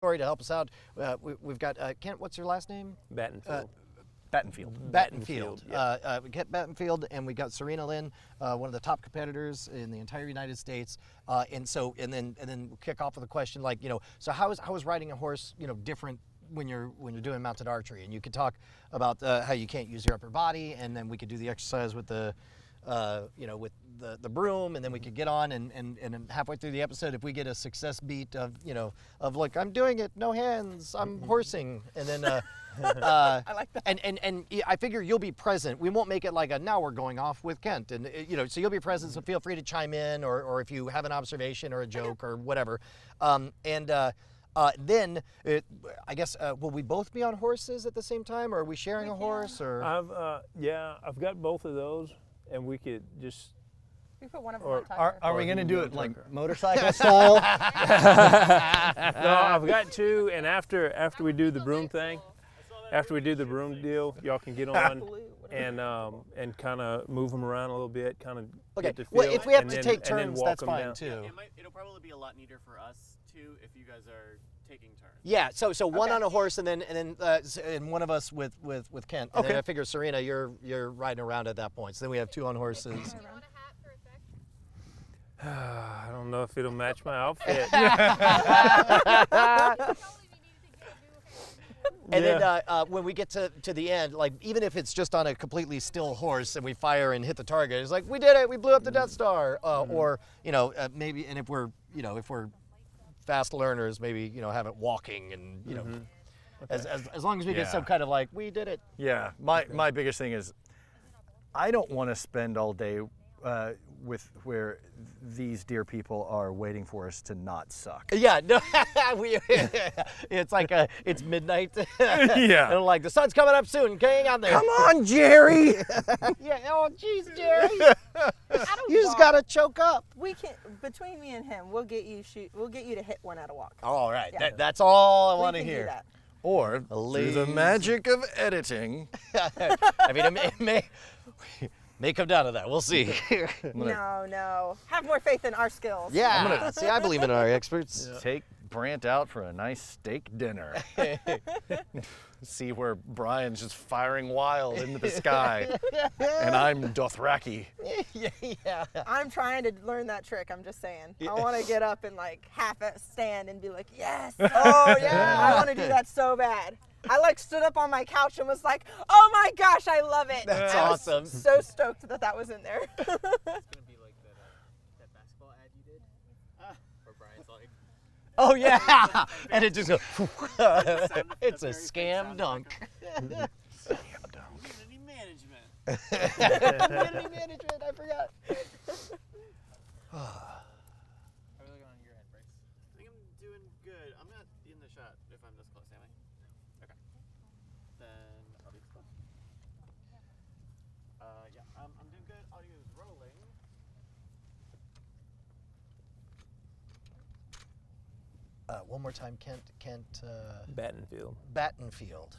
story to help us out. We've got Kent. What's your last name? Battenfield. Battenfield. Yeah. We get Battenfield, and we got Serena Lynn, one of the top competitors in the entire United States. And then we'll kick off with a question like, so how is riding a horse, different when you're doing mounted archery? And you could talk about how you can't use your upper body, and then we could do the exercise with the with the broom, and then we could get on and halfway through the episode, if we get a success beat of like, I'm doing it, no hands, I'm horsing, and then I like that. And I figure you'll be present. We won't make it like now we're going off with Kent, and so you'll be present. So feel free to chime in, or if you have an observation or a joke or whatever. Then I guess will we both be on horses at the same time, or are we sharing a horse? Or I've got both of those, and we could just. We put one of them on top. Are we going to do it like motorcycle style? No, I've got two, and after we do the broom thing, after we do the broom deal, y'all can get on and kind of move them around a little bit, kind of get the feel. Well, if we have to then, take turns, walk that's them fine down. too. It'll probably be a lot neater for us too if you guys are taking turns. Yeah, so one on a horse, and one of us with Kent. And then I figure Serena, you're riding around at that point. So then we have two on horses. I don't know if it'll match my outfit. And then when we get to the end, like even if it's just on a completely still horse and we fire and hit the target, it's like, we did it, we blew up the Death Star. Or maybe, and if we're fast learners, maybe have it walking, and as long as we get some kind of like, we did it. Yeah, my biggest thing is I don't want to spend all day with where these dear people are waiting for us to not suck. Yeah, no, it's like it's midnight. Yeah. And like, the sun's coming up soon. Hang on there. Come on, Jerry. Yeah. Oh, jeez, Jerry. You just gotta choke up. We can, between me and him, we'll get you to hit one at a walk. All right. Yeah. That's all I We want to can do hear. that. Or through the magic of editing. I mean, it may come down to that. We'll see. No. Have more faith in our skills. Yeah. See, I believe in our experts. Take Brant out for a nice steak dinner. See where Brian's just firing wild into the sky, and I'm Dothraki. Yeah. I'm trying to learn that trick, I'm just saying. I want to get up and like half a stand and be like, yes, oh yeah. I want to do that so bad. I like stood up on my couch and was like, oh my gosh, I love it. That's I was awesome. so stoked that was in there. It's gonna be like that basketball ad you did, where Brian's like, Oh yeah. And it just goes. It's a very scam fake dunk. community management. Community management. I forgot. How are we looking on your end, Bryce? I think I'm doing good. I'm not in the shot if I'm this close, am I? Okay. Then I'll be this close. Yeah, I'm doing good. Audio is rolling. One more time, Kent. Battenfield. Battenfield.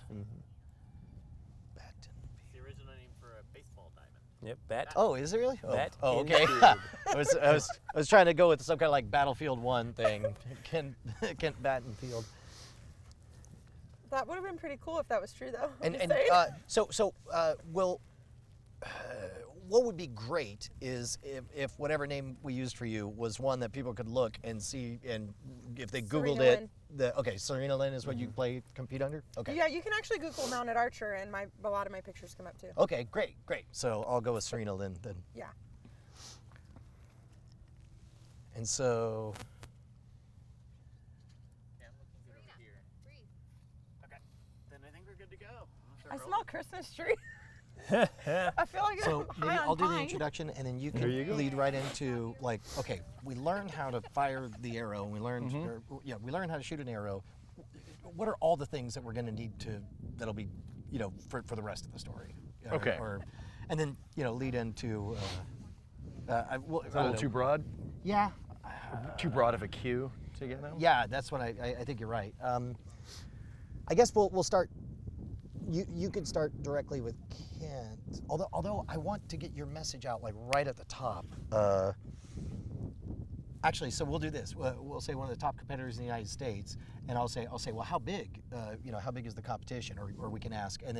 It's the original name for a baseball diamond. Yep, bat. Oh, is it really? Oh, okay. Battenfield. I was trying to go with some kind of like Battlefield 1 thing. Kent Battenfield. That would have been pretty cool if that was true, though. What would be great is if whatever name we used for you was one that people could look and see, and if they Googled Serena it, Serena Lynn is what you compete under? Okay. Yeah, you can actually Google mounted archer, and a lot of my pictures come up too. Okay, great. So I'll go with Serena Lynn then. Yeah. And so. Okay, I'm looking good over here. Okay, then I think we're good to go. I smell Christmas tree. I feel like So I'm maybe high on I'll do the pine. introduction, and then you can lead right into like, okay, we learned how to fire the arrow, and we learned, we learned how to shoot an arrow. What are all the things that we're going to need that'll be, for the rest of the story? Okay. And then lead into. Is that a little too broad? Yeah. Too broad of a cue to get them? Yeah, that's what I think you're right. I guess we'll start. You could start directly with Kent. Although I want to get your message out like right at the top. Actually, so we'll do this. We'll say one of the top competitors in the United States, and I'll say, well, how big? How big is the competition? Or we can ask, and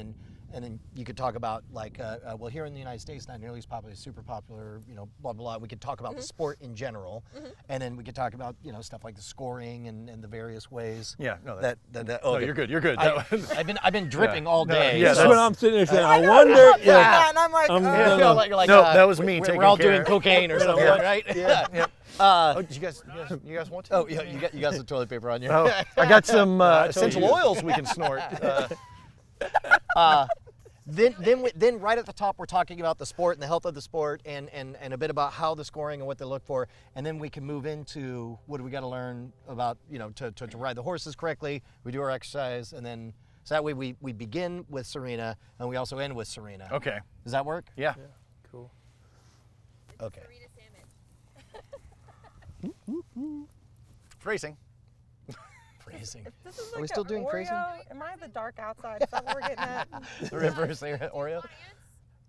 then you could talk about like, well, here in the United States, not nearly as popular, super popular, blah blah blah. We could talk about the sport in general, and then we could talk about stuff like the scoring and the various ways. Yeah, no, oh, you're good. You're good. I've been dripping all day. Yeah, so- that's what I'm sitting there saying. I I know, wonder. yeah, and I'm like, I feel like you're like, No, that was me we're taking all care. doing cocaine or something, right? Yeah. Oh, did you guys want to? Oh, yeah, you got some toilet paper on you. Oh, I got some told essential you. oils we can snort. Then right at the top, we're talking about the sport and the health of the sport and a bit about how the scoring and what they look for. And then we can move into what do we got to learn about, to ride the horses correctly. We do our exercise, and then, so that way we begin with Serena and we also end with Serena. Okay. Does that work? Yeah. Cool. Okay. Phrasing. Phrasing. this is Are we like still a doing Oreo. phrasing? Am I the dark outside? Is that what we're getting at? The reverse Oreo?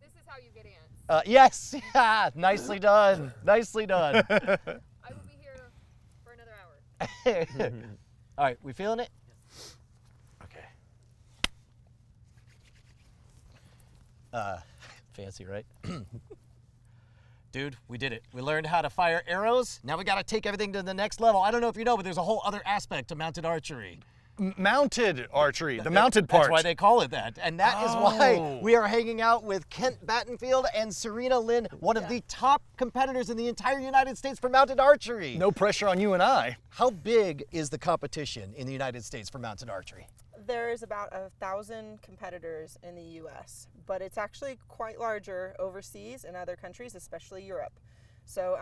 This is how you get ants. Yes. Yeah. Nicely done. Nicely done. I will be here for another hour. All right, we feeling it? Okay. Fancy, right? Dude, we did it. We learned how to fire arrows. Now we got to take everything to the next level. I don't know if you know, but there's a whole other aspect to mounted archery. Mounted archery, the mounted part. That's why they call it that. And that is why we are hanging out with Kent Battenfield and Serena Lynn, one of the top competitors in the entire United States for mounted archery. No pressure on you and I. How big is the competition in the United States for mounted archery? There is about 1,000 competitors in the U.S., but it's actually quite larger overseas in other countries, especially Europe. So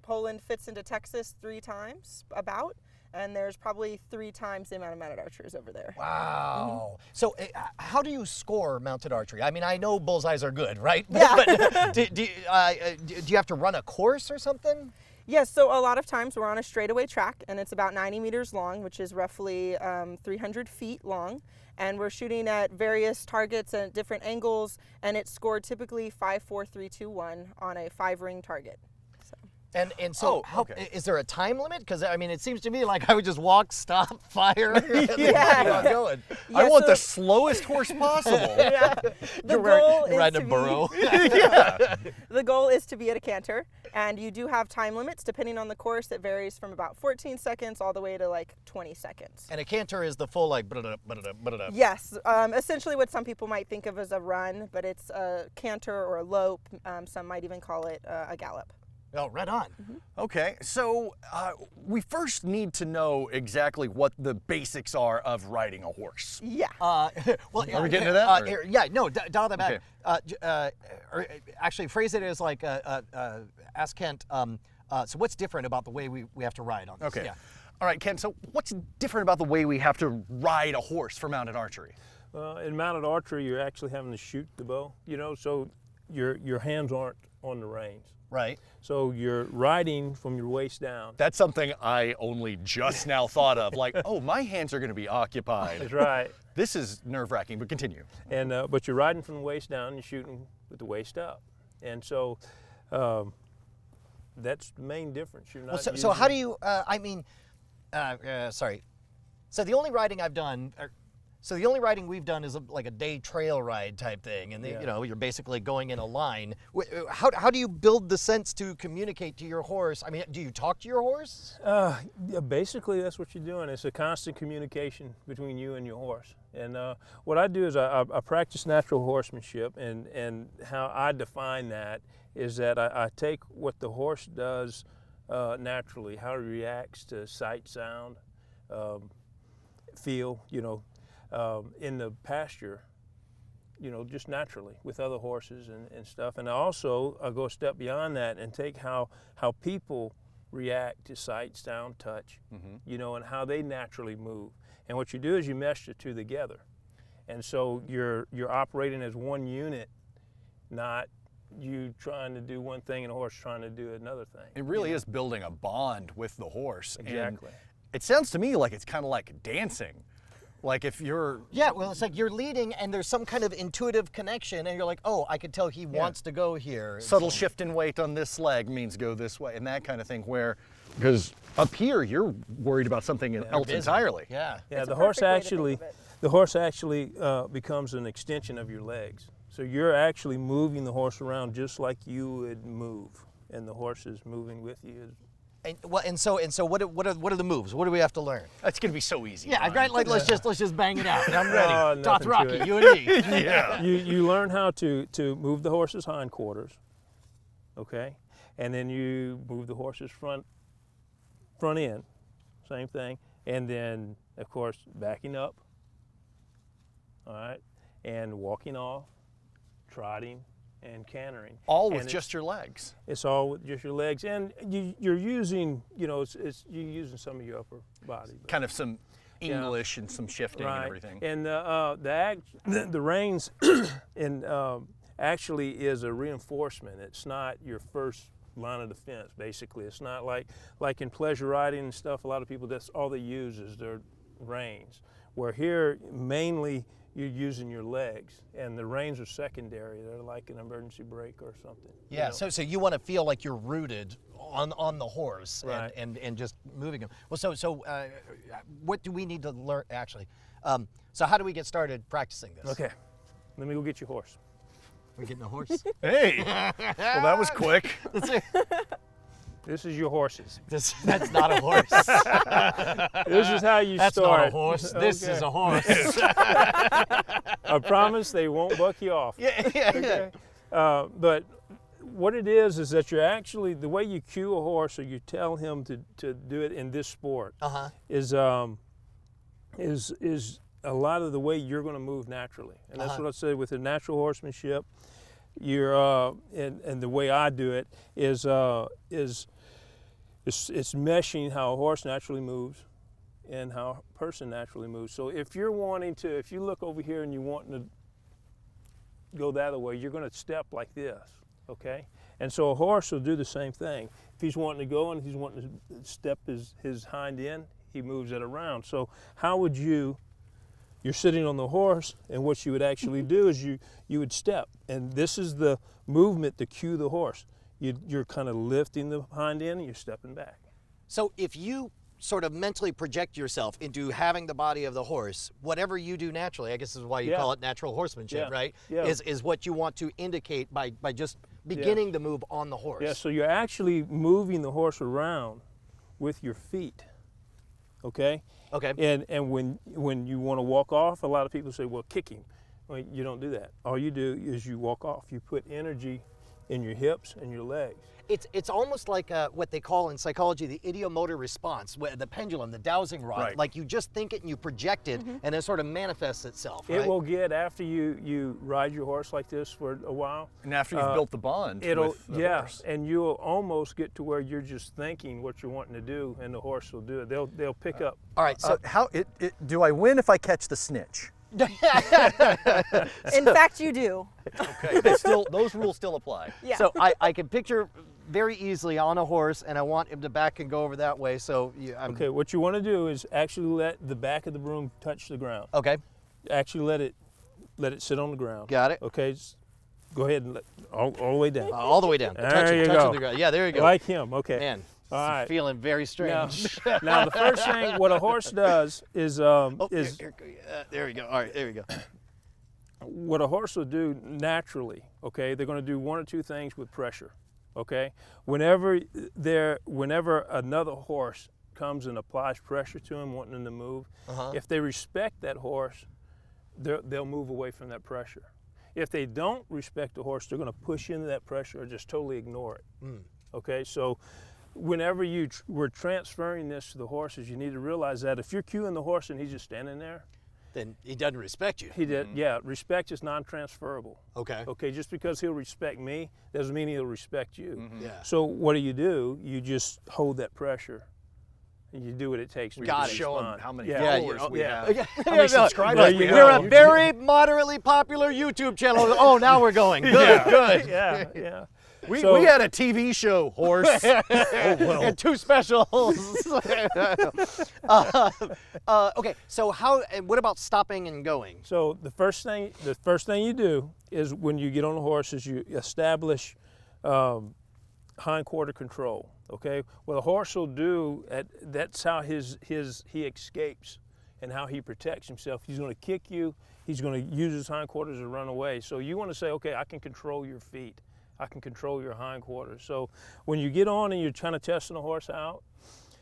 Poland fits into Texas 3 times about, and there's probably 3 times the amount of mounted archers over there. Wow. So how do you score mounted archery? I mean, I know bullseyes are good, right? Yeah. But do you have to run a course or something? Yes, so a lot of times we're on a straightaway track, and it's about 90 meters long, which is roughly 300 feet long, and we're shooting at various targets at different angles, and it's scored typically 5, 4, 3, 2, 1 on a 5-ring target. And so, okay. is there a time limit? Because I mean, it seems to me like I would just walk, stop, fire, and then keep on going. I want so- the slowest horse possible. The goal is riding to a burro. The goal is to be at a canter, and you do have time limits depending on the course. It varies from about 14 seconds all the way to like 20 seconds. And a canter is the full like. Ba-da-da. Yes, essentially what some people might think of as a run, but it's a canter or a lope. Some might even call it a gallop. Oh, right on. Okay, so we first need to know exactly what the basics are of riding a horse. Yeah. Well, Are we getting to that, or? Yeah, no, dial that back. Okay. Or actually, phrase it as like, ask Kent, so what's different about the way we have to ride on this? Okay. Yeah. All right, Ken, so what's different about the way we have to ride a horse for mounted archery? Well, in mounted archery, you're actually having to shoot the bow, so your hands aren't on the reins. Right. So you're riding from your waist down. That's something I only just now thought of. Like, oh, my hands are going to be occupied. That's right. This is nerve-wracking, but continue. And but you're riding from the waist down and you're shooting with the waist up. And so that's the main difference. You're not So how do you? Sorry. So the only riding I've done. So the only riding we've done is like a day trail ride type thing, and you're basically going in a line. How do you build the sense to communicate to your horse? I mean, do you talk to your horse? Yeah, basically that's what you're doing. It's a constant communication between you and your horse. And what I do is I practice natural horsemanship, and how I define that is that I take what the horse does naturally, how he reacts to sight, sound, feel, in the pasture, just naturally with other horses and stuff. And I go a step beyond that and take how people react to sight, sound, touch, and how they naturally move. And what you do is you mesh the two together. And so you're operating as one unit, not you trying to do one thing and a horse trying to do another thing. It really is building a bond with the horse. Exactly. And it sounds to me like it's kind of like dancing. Like if you're... Yeah, well, it's like you're leading and there's some kind of intuitive connection and you're like, oh, I could tell he wants to go here. Subtle shift in weight on this leg means go this way, and that kind of thing, where Because up here, you're worried about something else busy. entirely. Yeah. Yeah, It's a the horse perfect way to think actually, of it. the horse actually becomes an extension of your legs. So you're actually moving the horse around just like you would move, and the horse is moving with you. And so what are the moves? What do we have to learn? That's gonna be so easy. Yeah, Brian. right. Like let's just bang it out. I'm ready. Oh, nothing to Dothraki, it. you and me. Yeah. You learn how to move the horse's hindquarters, okay, and then you move the horse's front end, same thing, and then of course backing up, all right, and walking off, trotting, and cantering. All And with just your legs. It's all with just your legs, and you're using, you're using some of your upper body. but- Kind of some English and some shifting and everything. And the reins actually is a reinforcement. It's not your first line of defense. Basically, it's not like in pleasure riding and stuff. A lot of people, that's all they use is their reins. Where here mainly you're using your legs, and the reins are secondary. They're like an emergency brake or something. Yeah. you know? So you want to feel like you're rooted on the horse Right. and just moving him. Well, so what do we need to learn actually? So how do we get started practicing this? Okay, let me go get your horse. We're getting a horse. Hey, well that was quick. This is your horses. That's not a horse. This is how you That's start. not a horse. This Okay. is a horse. I promise they won't buck you off. yeah. Okay. But what it is that you're actually, the way you cue a horse or you tell him to do it in this sport is a lot of the way you're going to move naturally. And that's what I said with the natural horsemanship. You're and the way I do it is it's meshing how a horse naturally moves and how a person naturally moves. So if you look over here and you want to go that way, you're going to step like this, okay? And so a horse will do the same thing. If he's wanting to go and he's wanting to step his hind end, he moves it around. So how would you're sitting on the horse, and what you would actually do is you would step, and this is the movement to cue the horse. You're kind of lifting the hind end and you're stepping back. So if you sort of mentally project yourself into having the body of the horse, whatever you do naturally, I guess is why you call it natural horsemanship, Yeah. right? Yeah. Is what you want to indicate by just beginning the move on the horse. Yeah, so you're actually moving the horse around with your feet, okay? Okay. And when you want to walk off, a lot of people say, well, kick him. Well, you don't do that. All you do is you walk off. You put energy in your hips and your legs. It's almost like what they call in psychology the ideomotor response, the pendulum, the dowsing rod. Right. Like you just think it and you project it, and it sort of manifests itself. It right? will get, after you ride your horse like this for a while. And after you've built the bond with the horse. And you'll almost get to where you're just thinking what you're wanting to do, and the horse will do it. They'll pick up. All right. So Do I win if I catch the snitch? In fact, you do. Okay, those rules still apply. Yeah. So I can picture very easily on a horse, and I want him to back and go over that way. So Okay, what you want to do is actually let the back of the broom touch the ground. Okay. Actually let it sit on the ground. Got it. Okay, go ahead and let all the way down. All the way down. There you touching go. the ground. Yeah, there you go. Like him, okay. Man, All right. feeling very Now, strange. now the first thing what a horse does is There we go. All right, there we go. what a horse will do naturally, okay, they're going to do one or two things with pressure, okay? Whenever another horse comes and applies pressure to him, wanting him to move, if they respect that horse, they'll move away from that pressure. If they don't respect the horse, they're going to push into that pressure or just totally ignore it, okay? So whenever we're transferring this to the horses, you need to realize that if you're cueing the horse and he's just standing there, Then he doesn't respect you. yeah, respect is non-transferable. Okay. Okay, just because he'll respect me doesn't mean he'll respect you. Yeah. So what do? You just hold that pressure, and you do what it takes to Got it. Show them respond. how many Yeah. followers we Yeah. have. Yeah. How many subscribers There you we go. We're have. a very moderately popular YouTube channel. Oh, now we're going. Good, good. Yeah, yeah. We So- had a TV show, horse. And two specials. Okay, so what about stopping and going? So the first thing you do is when you get on a horse is you establish hindquarter control. Okay, what a horse will do, that's how he escapes and how he protects himself. He's going to kick you. He's going to use his hindquarters to run away. So you want to say, okay, I can control your feet. I can control your hindquarters. So when you get on and you're trying to testing a horse out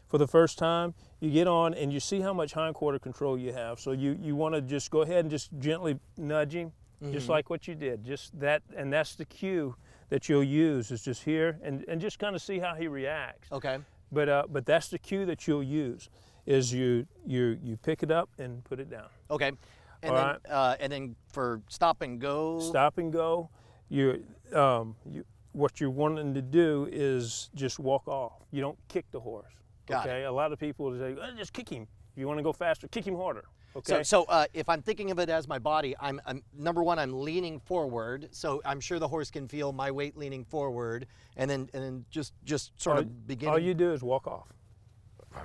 for the first time, you get on and you see how much hindquarter control you have. So you want to just go ahead and just gently nudge him, just like what you did. Just that, and that's the cue that you'll use, is just here and just kind of see how he reacts. Okay. But that's the cue that you'll use, is you pick it up and put it down. Okay. And All then and then for stop and go. Stop and go. What you're wanting to do is just walk off. You don't kick the horse. Got okay. A lot of people say, oh, just kick him. If you want to go faster, kick him harder. Okay. So if I'm thinking of it as my body, I'm number one, I'm leaning forward, so I'm sure the horse can feel my weight leaning forward, and then just sort of beginning. All you do is walk off.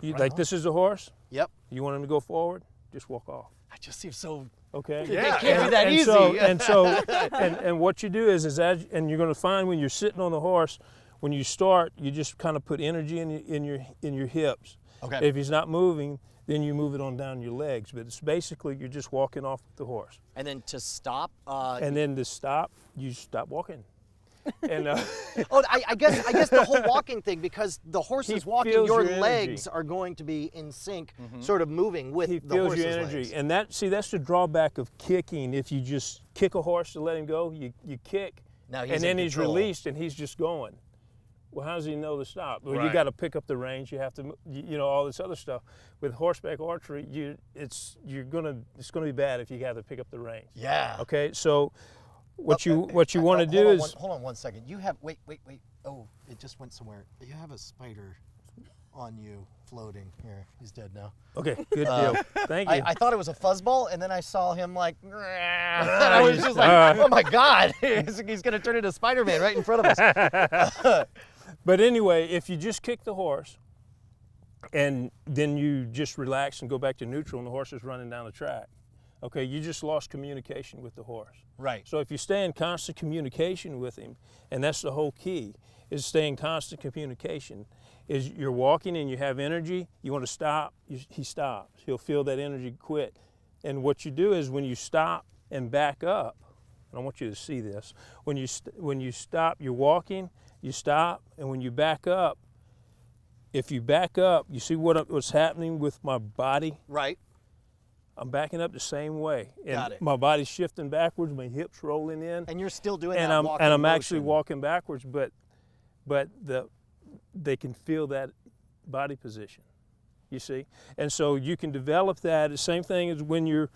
Right Like on. this is the horse. Yep. You want him to go forward, just walk off. I just seem so. Okay. Yeah. It can't be that and easy. And what you do is and you're going to find when you're sitting on the horse, when you start, you just kind of put energy in your hips. Okay. If he's not moving, then you move it on down your legs. But it's basically you're just walking off the horse. And then to stop. And then to stop, you stop walking. And I guess the whole walking thing, because the horse He is walking, feels your your legs energy. are going to be in sync, sort of moving with he the feels horse's your energy. legs. And that's the drawback of kicking. If you just kick a horse to let him go, you kick, Now he's and then in he's control. released and he's just going. Well, how does he know to stop? Well, you Right. got to pick up the reins. You have to, all this other stuff. With horseback archery, it's gonna be bad if you got to pick up the reins. Yeah. Okay, so what you want to do hold on is hold on 1 second. You have wait. Oh, it just went somewhere. You have a spider on you floating here. He's dead now. okay. Good deal. Thank you. I thought it was a fuzzball, and then I saw him like, and I was just like, oh my God, he's gonna turn into Spider-Man right in front of us. But anyway, if you just kick the horse and then you just relax and go back to neutral and the horse is running down the track, okay, you just lost communication with the horse. Right. So if you stay in constant communication with him, and that's the whole key, is stay in constant communication, is you're walking and you have energy, you want to stop, he stops. He'll feel that energy quit. And what you do is when you stop and back up, and I want you to see this, when you stop, you're walking, you stop, and when you back up, if you back up, you see what's happening with my body? Right. I'm backing up the same way. And Got it. my body's shifting backwards, my hips rolling in. And you're still doing and that I'm walking and I'm actually motion. walking backwards, but they can feel that body position. You see? And so you can develop that. The same thing as when you're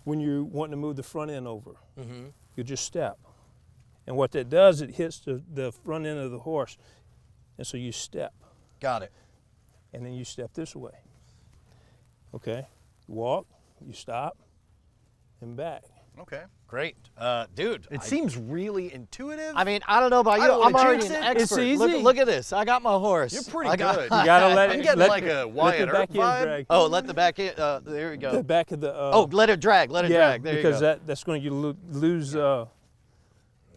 wanting to move the front end over. Mm-hmm. You just step. And what that does, it hits the front end of the horse. And so you step. Got it. And then you step this way. Okay? Walk, you stop, and back. Okay, great. Dude, It seems really intuitive. I mean, I don't know about I you. don't I'm wanna already jinx an it. It's expert. easy. Look at this. I got my horse. you're pretty I got- good. You gotta let I'm it. getting let, like a let Wyatt the back Earp vibe. end drag. Oh, let the back end. There we go. The back of the. Oh, let it drag. Let it yeah, drag. There because you go. that's going to lose the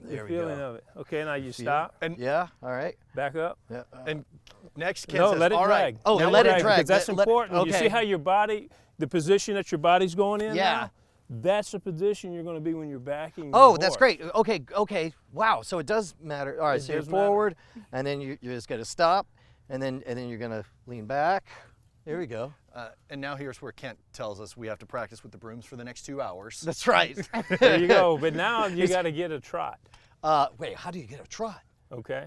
There we feeling go. of it. Okay, now you stop, Yeah. All right. back up. Yeah. And next kid No, says, let it all right. drag. Oh, Now let it drag. because that's Let- important. You see okay. how your body, the position that your body's going in. Yeah. Now? That's the position you're going to be when you're backing. Oh, the that's horse. great. Okay. Wow. So it does matter. All right. It So you're does matter. forward, and then you're just gonna stop, and then you're gonna lean back. There we go. And now here's where Kent tells us we have to practice with the brooms for the next 2 hours. That's right. There you go. But now you got to get a trot. Wait. How do you get a trot? Okay.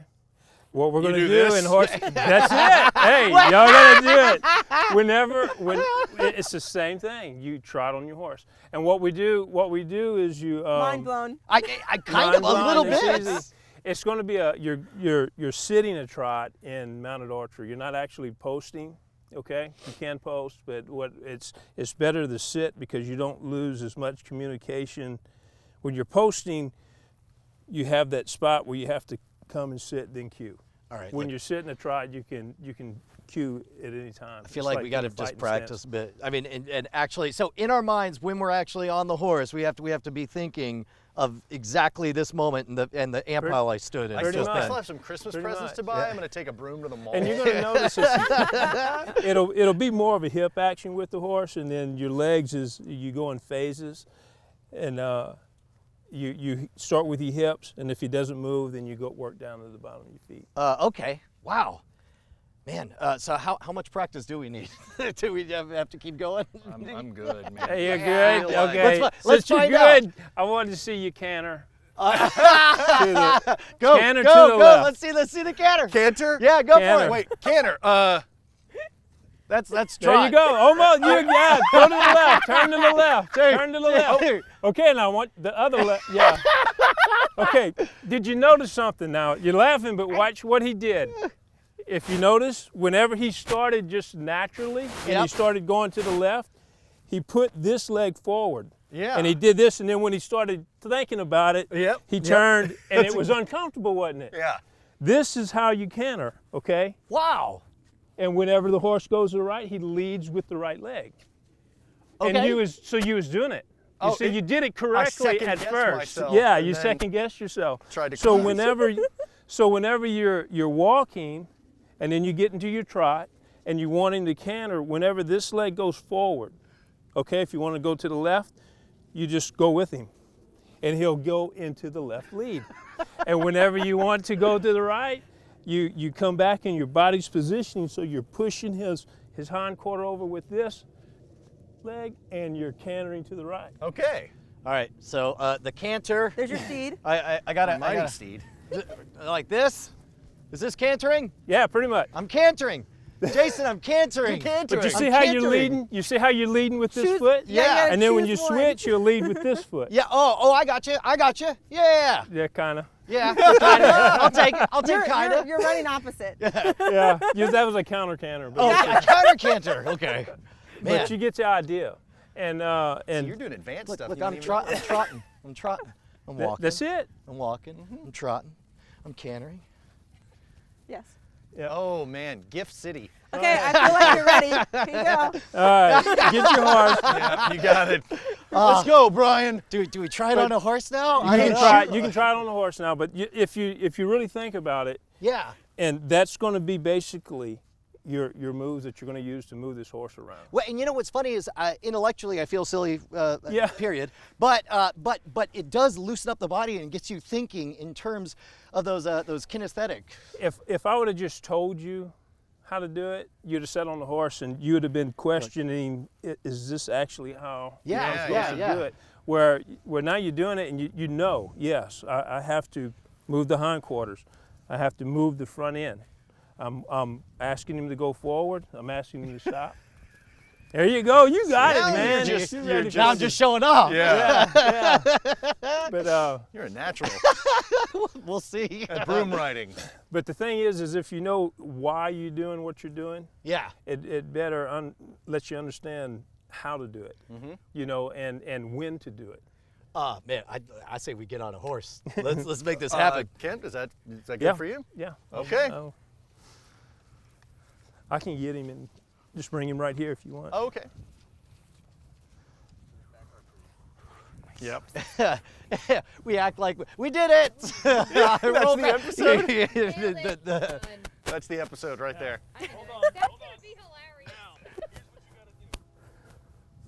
What we're going to do do this? in horse. That's it. Hey, y'all got to do it. When it's the same thing. You trot on your horse, and what we do is you. Mind blown. I kind of a Mind little blown, bit. it's easy. It's going to be you're sitting a trot in mounted archery. You're not actually posting. Okay, you can post, but it's better to sit because you don't lose as much communication. When you're posting, you have that spot where you have to come and sit, then cue. All right. When you're sitting a trot, you can cue at any time. I feel like we got to just practice a bit. I mean, and actually, so in our minds, when we're actually on the horse, we have to be thinking of exactly this moment and the amp pile I stood in. I Pretty still much. have some Christmas Pretty presents much, to buy. yeah. I'm going to take a broom to the mall. And you're going to notice it'll be more of a hip action with the horse, and then your legs you go in phases, and you start with your hips, and if he doesn't move, then you go work down to the bottom of your feet. Okay. Wow. Man, so how much practice do we need? Do we have to keep going? I'm good, man. Hey, you're good? feel like- Okay. Let's Since you're find out. good, I wanted to see you canter. Go, Canter go, to the go. left. Let's see the canter. Canter? Yeah, go Canter. for it. Wait, canter. That's There trot. you go. Almost. Yeah. Go to the left. Turn to the left. Turn to the left. Okay, now I want the other left. Yeah. Okay. Did you notice something now? You're laughing, but watch what he did. If you notice, whenever he started just naturally and Yep. he started going to the left, he put this leg forward. Yeah. And he did this, and then when he started thinking about it, Yep. he turned, and it was uncomfortable, wasn't it? Yeah. This is how you canter, okay? Wow. And whenever the horse goes to the right, he leads with the right leg. Okay. And you was doing it. You Oh, see, you did it correctly at second-guessed first. myself Yeah, and you then second guessed yourself. tried to So close. whenever you're walking, and then you get into your trot, and you want him to canter, whenever this leg goes forward, okay, if you want to go to the left, you just go with him, and he'll go into the left lead. And whenever you want to go to the right, you come back in your body's positioning, so you're pushing his hind quarter over with this leg, and you're cantering to the right. Okay. All right. So the canter. There's your steed. I got A it. mighty steed. Like this. Is this cantering? Yeah, pretty much. I'm cantering. Jason, I'm cantering. But you I'm see how you're cantering. leading? You see how you're leading with this Choose- foot? yeah, you Yeah. gotta And then when you choose one. switch, you'll lead with this foot. Yeah. Oh, I got you. I got you. Yeah. Yeah, kind of. Yeah. Kinda. I'll take it. I'll take You're, kind you're, of. you're running opposite. Yeah, that was a counter canter. But, Oh, a counter canter. Okay. Man. but you get the idea. And So you're doing advanced Look, stuff. look, you I'm don't even know. trotting. I'm trotting. I'm walking. that's it. I'm walking. I'm trotting. I'm cantering. Yes. Oh, man. Gift City. Okay, I feel like you're ready. Here you go. All right, get your horse. Yeah, you got it. Let's go, Brian. Do we try it on a horse now? You can try it on the horse now, but if you really think about it, Yeah. and that's going to be basically your moves that you're going to use to move this horse around. Well, and you know what's funny is intellectually I feel silly. Yeah. Period. But it does loosen up the body and gets you thinking in terms of those kinesthetic. If I would have just told you how to do it, you'd have sat on the horse and you would have been questioning, is this actually how Yeah, I'm supposed yeah. to do it? Where now you're doing it and you know, yes, I have to move the hindquarters. I have to move the front end. I'm asking him to go forward. I'm asking him to stop. There you go. You got Now it, man. you're just- You're you're ready to Now go. I'm just showing off. Yeah. But You're a natural We'll see. at broom riding. but the thing is if you know why you're doing what you're doing, Yeah. it better lets you understand how to do it, you know, and when to do it. Man, I say we get on a horse. Let's make this happen. Kent, is that good Yeah. for you? Yeah. Okay. I can get him and just bring him right here if you want. Okay. Yep. We act like we did it. That's the episode? Nailed it. Done. That's the episode right there. That's gonna be hilarious. Here's what you gotta do.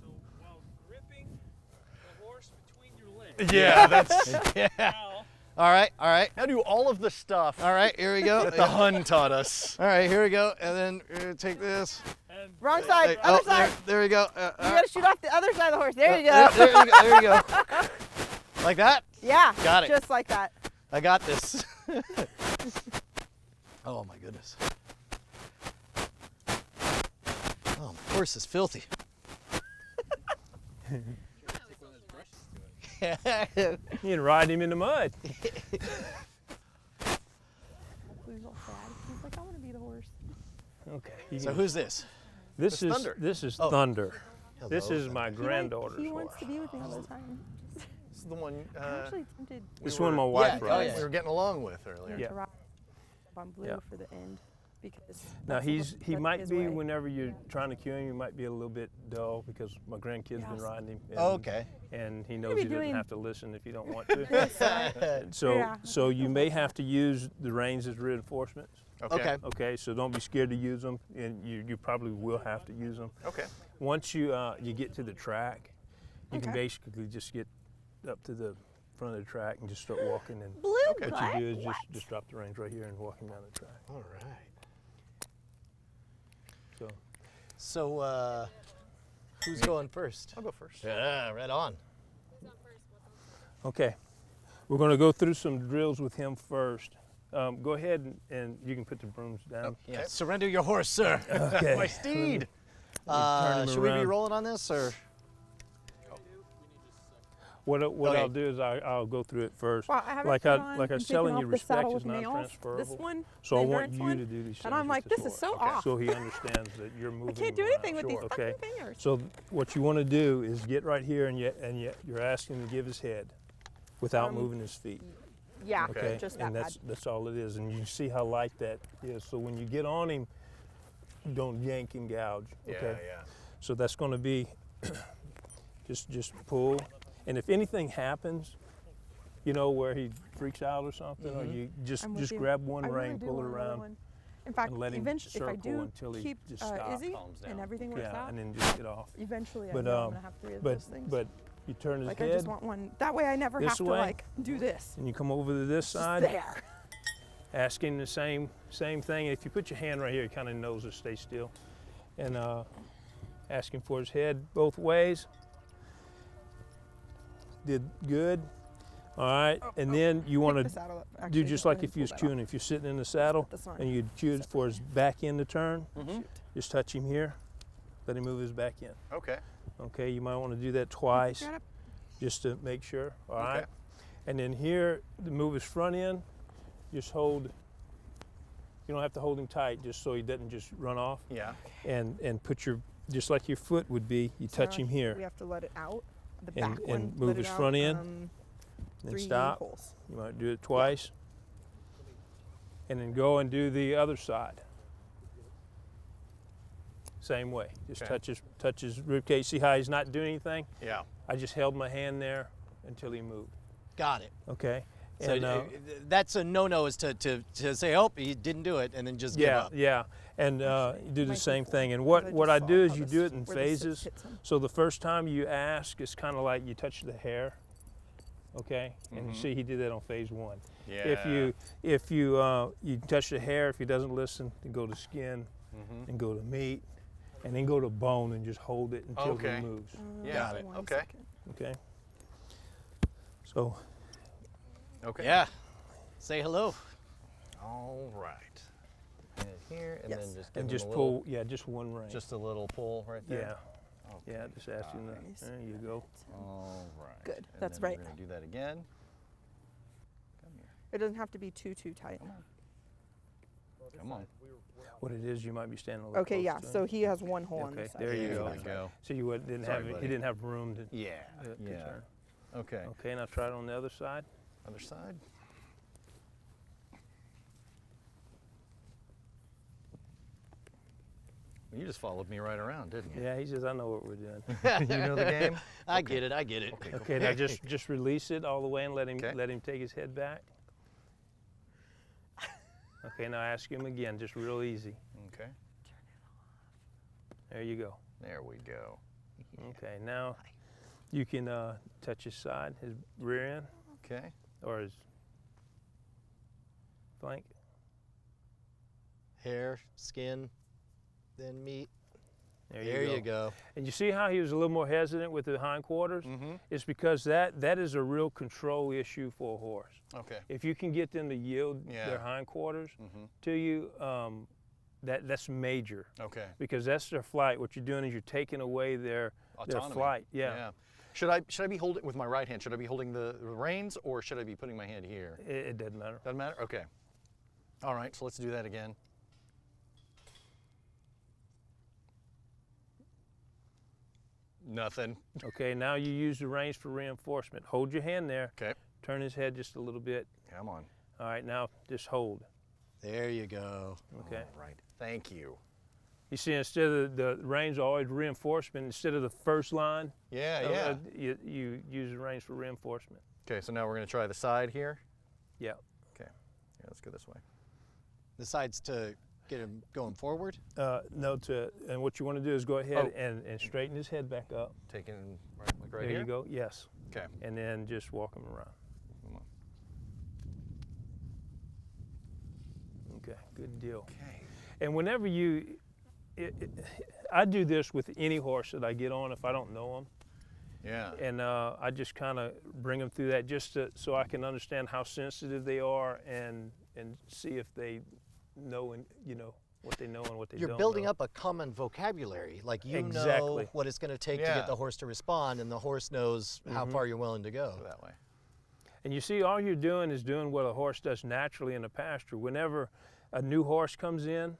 So while gripping the horse between your legs. Yeah, that's. Now, All right. Now do all of the stuff All right, here we go. that the Hun taught us. All right, here we go. And then we're gonna take this. and Wrong side. Hey, Other oh, side. there we go. You gotta shoot off the other side of the horse. There you go. There you go. Like that? Yeah. Got it. Just like that. I got this. Oh my goodness. Oh, my horse is filthy. you can ride him in the mud. He's all sad. He's like, I want to be the horse. Okay. you So can- who's this? this is Thunder. This is Oh. Thunder. Hello, This is Thunder. my granddaughter's He horse. wants to be with me all the time. This is the one I'm actually tempted This one my wife Yeah, rides. yeah. we were getting along with earlier. Yeah. to ride on blue Yeah. for the end because Now that's he that might his be way. whenever you're trying to cue him, you might be a little bit dull because my grandkid's been Yes. riding him. And, Okay. And he knows be he doesn't doing have to listen if you don't want to. This side. So Yeah. so you may have to use the reins as reinforcements. Okay. Okay, so don't be scared to use them, and you probably will have to use them. Okay. Once you get to the track, you can Okay. basically just get up to the front of the track and just start walking. And Blue what black, you do is what? just drop the reins right here and walk him down the track. All right. So So, who's going first? I'll go first. Yeah, right on. Who's on first? What's on okay, we're going to go through some drills with him first. Go ahead and you can put the brooms down. Yeah. Surrender your horse, sir. Okay. My steed. turn him Should we be around. rolling on this, or? What Okay. I'll do is I'll go through it first. Well, I have it like put I on like I and was taken telling off you, the saddle respect with is nails. non-transferable. This one, So the I want endurance you one, to do these things. and I'm with like, this this is horse, so off. So he understands that you're moving. I can't do him anything around. with these Okay. fucking fingers. So what you want to do is get right here and you're asking him to give his head without moving his feet. Yeah, Okay, just that and bad. that's all it is. And you see how light that is. So when you get on him, don't yank and gouge. Okay. Yeah. So that's going to be just pull, and if anything happens, you know, where he freaks out or something, or you I'm with just you. grab one I really rein, do pull it want another around, one. In fact, and let him eventually, if I circle do until he keep just stops, Izzy calms down. and everything works yeah, out, and then just get off. eventually But, I know I'm gonna have 3 of those things. But you turn his like I head, just want one. That way I never this have to way. like do this. and you come over to this Just side, there. asking the same thing. If you put your hand right here, he kind of knows to stay still, and asking for his head both ways. Did good. All right, and then you want Pick the to saddle up. do Actually, just go like ahead if you was and pull that cueing. If you're sitting in the saddle this on. and you cue for his back end to turn, off. Shoot. just touch him here, let him move his back end. Okay. Okay, you might want to do that twice Got it? just to make sure. All Okay. right, and then here to move his front end, just hold. You don't have to hold him tight, just so he doesn't just run off. Yeah. And put your just like your foot would be. You So touch now him here We have to let it out. The And- back and one. move let his it out, front end, 3 and stop. holes. You might do it twice, and then go and do the other side. Same way. Just Okay. touch his rib cage. See how he's not doing anything? Yeah. I just held my hand there until he moved. Got it. Okay. So And that's a no-no, is to say, oh, he didn't do it, and then just give yeah, up. yeah, and you do the Might be same full, thing. And because what I just do saw is you how do this- it in where this phases. hits him. So the first time you ask, it's kind of like you touch the hair. Okay, and you see he did that on phase 1. Yeah. If you touch the hair, if he doesn't listen, then go to skin, and go to meat, and then go to bone and just hold it until Okay. he moves. Yeah. Got it. One Okay. second. Okay. So Okay. Yeah. Say hello. All right. And here, and Yes. then just give and him just a little, pull, yeah, just one rein. just a little pull right there. yeah, Okay. yeah. Just ask him. Nice. There you go. All right. Good. And That's then right. We're gonna do that again. Come here. It doesn't have to be too tight. Come on. What it is, you might be standing a little Okay, close yeah. to him. So he has one hole on Okay, this side. there you There go. we go. So you didn't Sorry, have buddy. he didn't have room to, Yeah. to Yeah. turn. Okay. Okay, now try it on the other side. Other side. You just followed me right around, didn't you? Yeah, he says, I know what we're doing. You know the game? I get it. I get it. Okay. Okay, now just release it all the way and let him Okay. take his head back. Okay, now ask him again, just real easy. Okay. There you go. There we go. Okay, now you can touch his side, his rear end, Okay. or his flank. Hair, skin, then meat. There There you go. you go. And you see how he was a little more hesitant with the hindquarters? Mm-hmm. It's because that is a real control issue for a horse. Okay. If you can get them to yield Yeah. their hindquarters Mm-hmm. to you, that's major, Okay. because that's their flight. What you're doing is you're taking away their Autonomy. flight. Yeah. Should I be holding with my right hand? Should I be holding the reins, or should I be putting my hand here? It doesn't matter. Doesn't matter. Okay. All right. So let's do that again. Nothing. Okay, now you use the reins for reinforcement. Hold your hand there. Okay. Turn his head just a little bit. Come on. All right, now just hold. There you go. Okay. All right. Thank you. You see, instead of the reins are always reinforcement, instead of the first line, Yeah. you use the reins for reinforcement. Okay, so now we're going to try the side here. Yeah. Okay. Yeah, let's go this way. The sides to get him going forward. No, and what you want to do is go ahead Oh. and straighten his head back up. Taking like right There here. you go. Yes. Okay. And then just walk him around. Come on. Okay. Good deal. Okay. And whenever I do this with any horse that I get on if I don't know them. Yeah. And I just kind of bring them through that just so I can understand how sensitive they are and see if they know and what they know and what they You're don't building know. up a common vocabulary, like you know Exactly. what it's going to take to Yeah. get the horse to respond, and the horse knows how far you're willing to go. Go that way. And you see, all you're doing is doing what a horse does naturally in the pasture. Whenever a new horse comes in,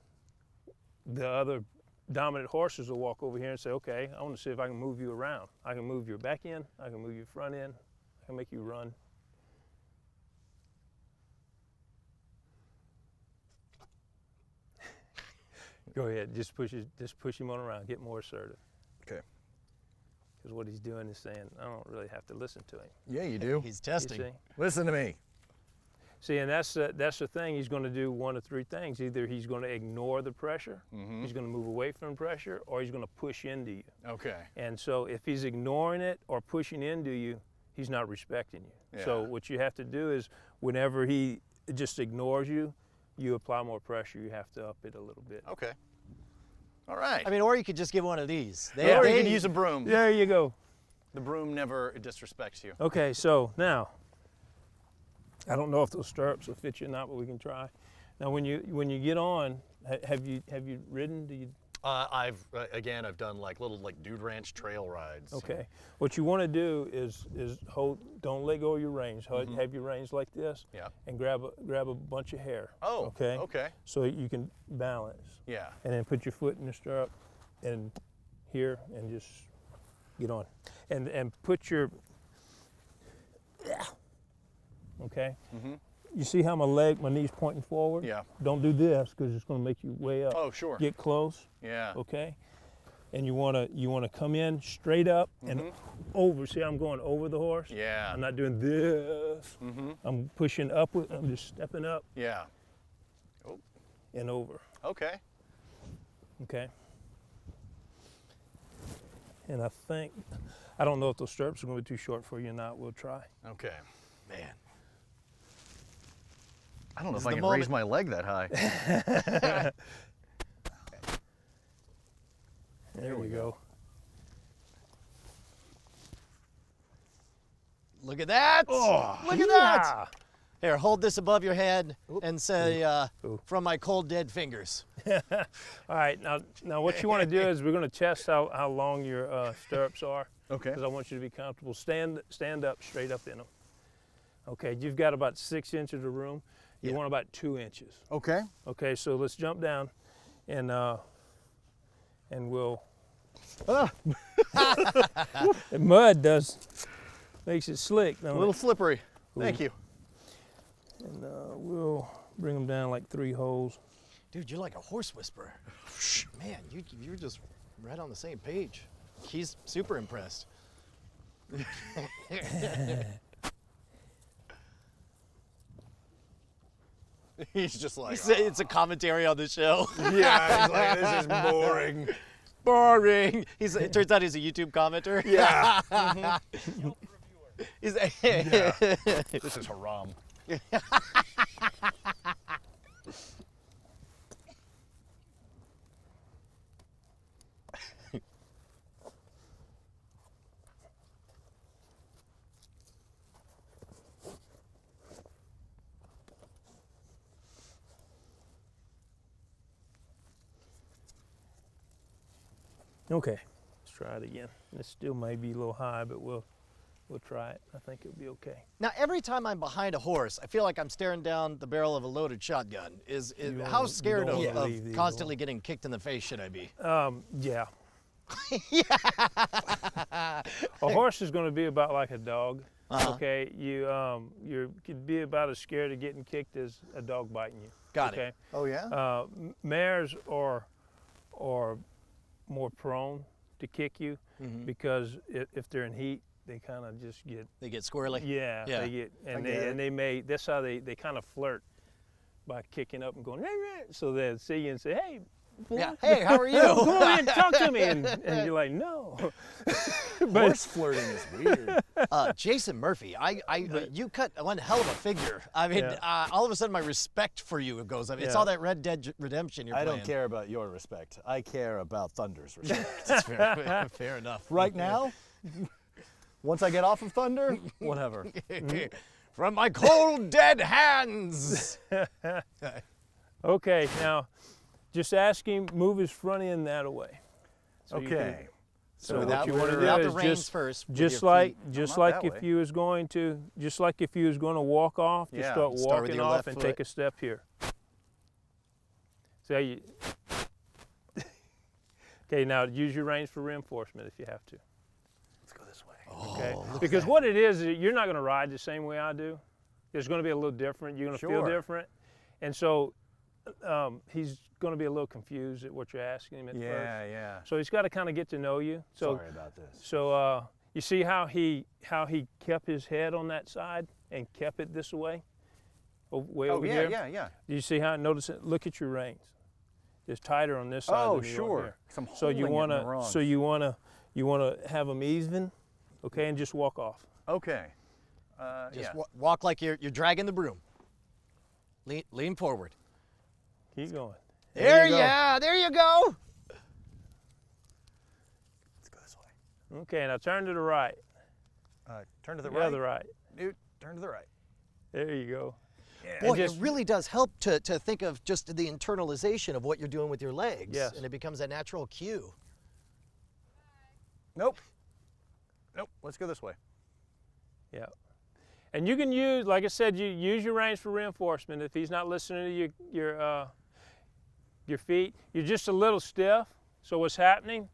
the other dominant horses will walk over here and say, okay, I want to see if I can move you around. I can move your back end, I can move your front end, I can make you run. Go ahead, just push him on around, get more assertive. Okay. Because what he's doing is saying, I don't really have to listen to him. Yeah, you do. He's You testing. see? Listen to me. See, and that's the thing. He's going to do one of three things. Either he's going to ignore the pressure, he's going to move away from pressure, or he's going to push into you. Okay. And so if he's ignoring it or pushing into you, he's not respecting you. So Yeah. what you have to do is whenever he just ignores you, you apply more pressure. You have to up it a little bit. Okay. All right. I mean, or you could just give one of these. or you could use a broom. There you go. The broom never disrespects you. Okay, so now, I don't know if those stirrups will fit you or not, but we can try. Now, when you get on, have you ridden? Do you? I've done like little Dude Ranch trail rides. Okay. What you want to do is hold. Don't let go of your reins. Have your reins like this. Yeah. And grab a bunch of hair. Oh. Okay. Okay. So you can balance. Yeah. And then put your foot in the stirrup, and here, and just get on, and put your. Okay. You see how my knee's pointing forward? Yeah. Don't do this because it's going to make you way up. Oh, sure. Get close. Yeah. Okay. And you wanna come in straight up and over. See, I'm going over the horse. Yeah. I'm not doing this. I'm pushing upward. I'm just stepping up Yeah. and over. Okay. Okay. And I don't know if those stirrups are going to be too short for you or not. We'll try. Okay. Man. I don't know This if is I the can raise moment. my leg that high. There we go. Look at that! Oh, Look at that! Here, hold this above your head and say, from my cold dead fingers. All right, now what you want to do is we're going to test how long your stirrups are. Okay. Because I want you to be comfortable. Stand up, straight up in them. Okay, you've got about 6 inches of room. You want about 2 inches. Okay. Okay, so let's jump down, and we'll. And mud makes it slick. A little slippery. Thank you. And we'll bring them down like 3 holes. Dude, you're like a horse whisperer. Man, you're just right on the same page. He's super impressed. He's just like, It's a commentary on the show. yeah, he's like, this is boring. Boring. It turns out he's a YouTube commenter. Yeah. He's This is haram. Okay, let's try it again. This still may be a little high, but we'll try it. I think it'll be okay. Now, every time I'm behind a horse, I feel like I'm staring down the barrel of a loaded shotgun. How you scared don't of leave these constantly getting kicked in the face should I be? Yeah. A horse is going to be about like a dog. Okay, you could be about as scared of getting kicked as a dog biting you. Got okay? it. Oh yeah. Mares are more prone to kick you because if they're in heat, they kind of just get They get squirrely. yeah, Yeah. they get and get it. they may that's how they kind of flirt by kicking up and going "Rah, rah," so they'll see you and say hey. Yeah. Hey, how are you? Come on in, talk to me, and you're like, no. Horse flirting is weird. Jason Murphy, you cut one hell of a figure. I mean, Yeah. all of a sudden my respect for you goes up. It's Yeah. all that Red Dead Redemption you're I playing. don't care about your respect. I care about Thunder's respect. That's fair, fair enough. Right now, once I get off of Thunder, whatever. From my cold dead hands. Okay, now just ask him move his front end that way. So you can- Okay. So without, what you want to without do the is reins first. with just your like feet. just not like that if way. you was going to walk off, just Yeah, start start with walking your off left and foot. take a step here. See how you? Okay, now use your reins for reinforcement if you have to. Let's go this way. Okay, Oh, because what it is, you're not going to ride the same way I do. It's going to be a little different. You're going to feel Sure. different, and so he's going to be a little confused at what you're asking him at first. Yeah. So he's got to kind of get to know you. So Sorry about this. So you see how he kept his head on that side and kept it this way, way Oh over yeah, here. yeah. Do you see how? Notice it. Look at your reins. It's tighter on this side. Oh than you are sure. here. 'Cause I'm So you holding it in the wanna. wrong- So you wanna have them even, okay, and just walk off. Okay. Just Yeah. walk like you're dragging the broom. Lean forward. Keep going. There, you go. yeah, there you go. Let's go this way. Okay, now turn to the right. Turn to the The right. other right. Dude, turn to the right. There you go. Yeah. Boy, just- it really does help to think of just the internalization of what you're doing with your legs. Yes. And it becomes a natural cue. Nope. Let's go this way. Yeah. And you can use, like I said, you use your reins for reinforcement. If he's not listening to your feet, you're just a little stiff. So what's happening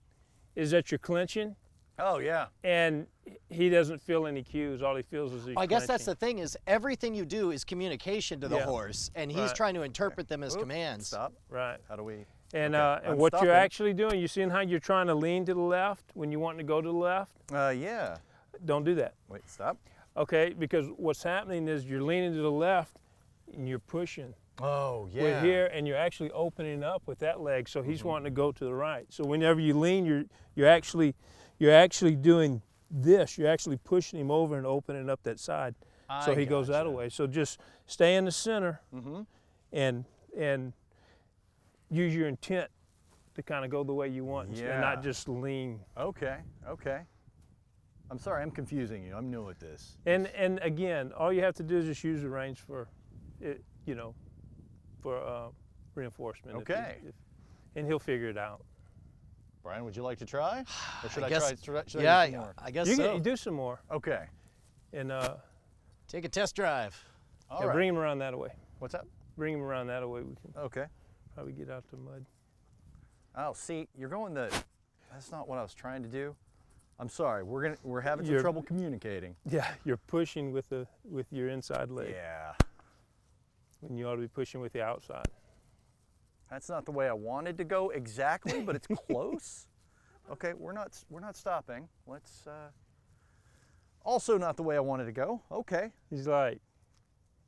is that you're clenching, Oh yeah. and he doesn't feel any cues. All he feels is he's I guess that's the clenching. thing is everything you do is communication to the Yeah. horse, and he's Right. trying to interpret them as Oop, commands. Stop. Right. How do we? And Okay, and I'm what stopping. you're actually doing, you seeing how you're trying to lean to the left when you want to go to the left? Yeah. Don't do that. Wait. Stop. Okay, because what's happening is you're leaning to the left and you're pushing. Oh yeah. With here, and you're actually opening up with that leg, so Mm-hmm. he's wanting to go to the right. So whenever you lean, you're actually doing this. You're actually pushing him over and opening up that side, so I he goes that gotcha. way. So just stay in the center, Mm-hmm. and use your intent to kind of go the way you want, and Yeah. not just lean. Okay. I'm sorry, I'm confusing you. I'm new at this. And again, all you have to do is just use the reins for, it, for reinforcement. if you- Okay. and he'll figure it out. Brian, would you like to try? Or should I, guess- try? Should I do some Yeah, more? I guess You so. can do some more, Okay. and Take a test drive. All yeah, right. bring him around that way. What's up? Bring him around that way. We can Okay. probably get out the mud. Oh, see, you're going the. That's not what I was trying to do. I'm sorry. We're having some You're- trouble communicating. Yeah, you're pushing with your inside leg Yeah. when you ought to be pushing with the outside. That's not the way I wanted to go exactly, but it's close. Okay, we're not stopping. Let's. Also, not the way I wanted to go. Okay. He's like,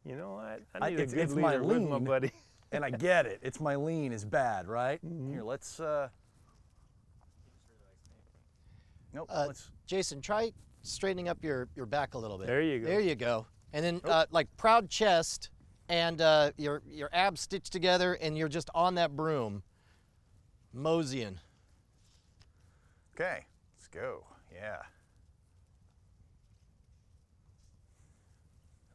you know what? I need a it's- good it's my leader with my lean. buddy. And I get it. It's my lean is bad, right? Mm-hmm. Here, let's. Nope. Let's. Jason, try straightening up your back a little bit. There you go. There you go. And then like proud chest and your abs stitched together, and you're just on that broom, moseying. Okay. Let's go. Yeah.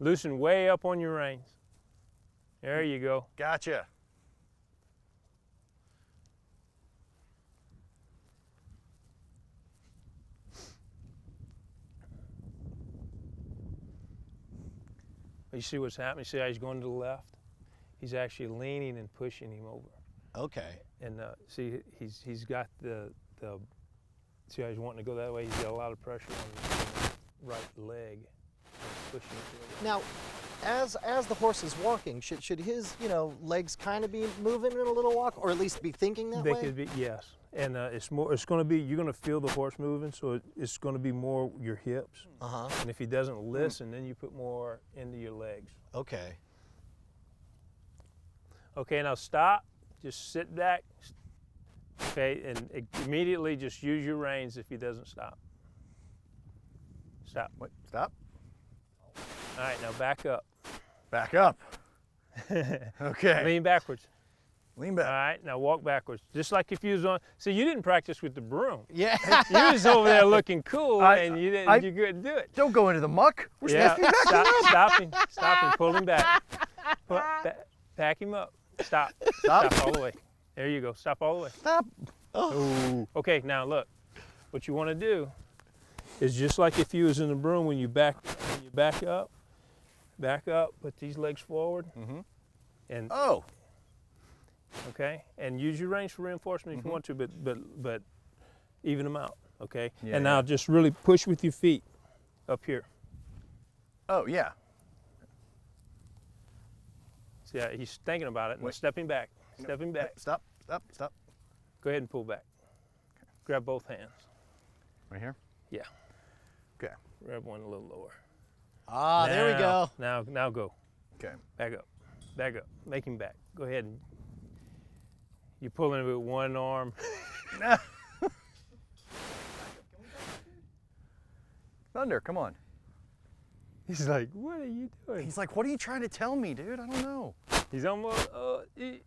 Loosen way up on your reins. There you go. Gotcha. You see what's happening? See how he's going to the left? He's actually leaning and pushing him over. Okay. And see, he's got the see how he's wanting to go that way. He's got a lot of pressure on his right leg. pushing it. Now, as the horse is walking, should his legs kind of be moving in a little walk, or at least be thinking that They way? could be, yes. And it's going to be, you're going to feel the horse moving, so it's going to be more your hips. Uh-huh. And if he doesn't listen, then you put more into your legs. Okay. Okay, now stop. Just sit back. Okay, and immediately just use your reins if he doesn't stop. Stop. Wait, stop. All right, now back up. Back up. Okay. Lean backwards. Lean All back. right, now walk backwards. Just like if you was on, see, you didn't practice with the broom. Yeah. You was over there looking cool, and you couldn't do it. Don't go into the muck. We're Yeah, supposed to be backing up. stop him, pull him back. Back him up. Stop all the way. There you go, stop all the way. Stop. Oh. Okay, now look, what you want to do is just like if you was in the broom, when you back up, put these legs forward, and Oh. okay, and use your reins for reinforcement if you want to, but even them out, okay? Yeah, and now just really push with your feet up here. Oh, yeah. See, he's thinking about it. Now Wait. stepping back, stepping back. Stop. Stop. Stop. Go ahead and pull back. Grab both hands. Right here. Yeah. Okay. Grab one a little lower. Ah, there we go. Now go. Okay. Back up. Back up. Make him back. Go ahead and you're pulling with one arm. Thunder, come on. He's like, what are you doing? He's like, what are you trying to tell me, dude? I don't know. He's almost. Okay.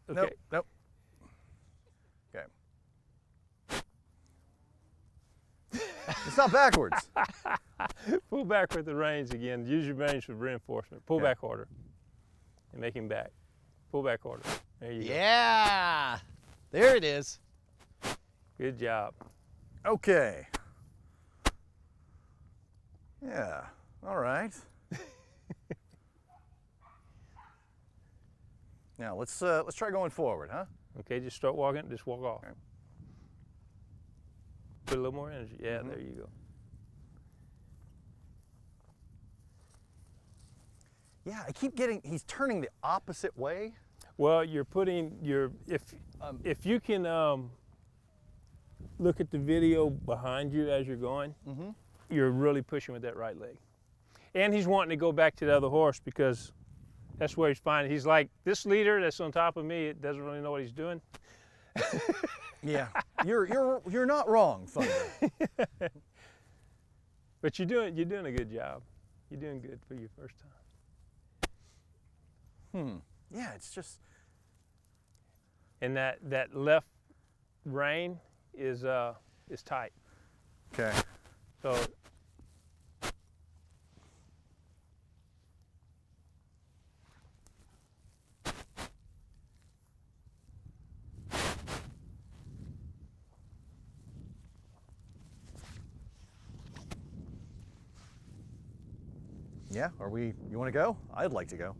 Nope. Nope. Okay. It's not backwards. Pull back with the reins again. Use your reins for reinforcement. Pull Okay. back harder. And make him back. Pull back harder. There you go. Yeah. There it is. Good job. Okay. Yeah. All right. Now let's try going forward, huh? Okay, just start walking. Just walk off. Okay. Put a little more energy. Yeah, there you go. Yeah, I keep getting. He's turning the opposite way. Well, you're putting your if you can look at the video behind you as you're going, you're really pushing with that right leg. And he's wanting to go back to the other horse because that's where he's finding. He's like, this leader that's on top of me, it doesn't really know what he's doing. Yeah. You're not wrong, Thunder. But you're doing a good job. You're doing good for your first time. Yeah, it's just. And that left rein is tight. Okay. So Yeah. You want to go? I'd like to go.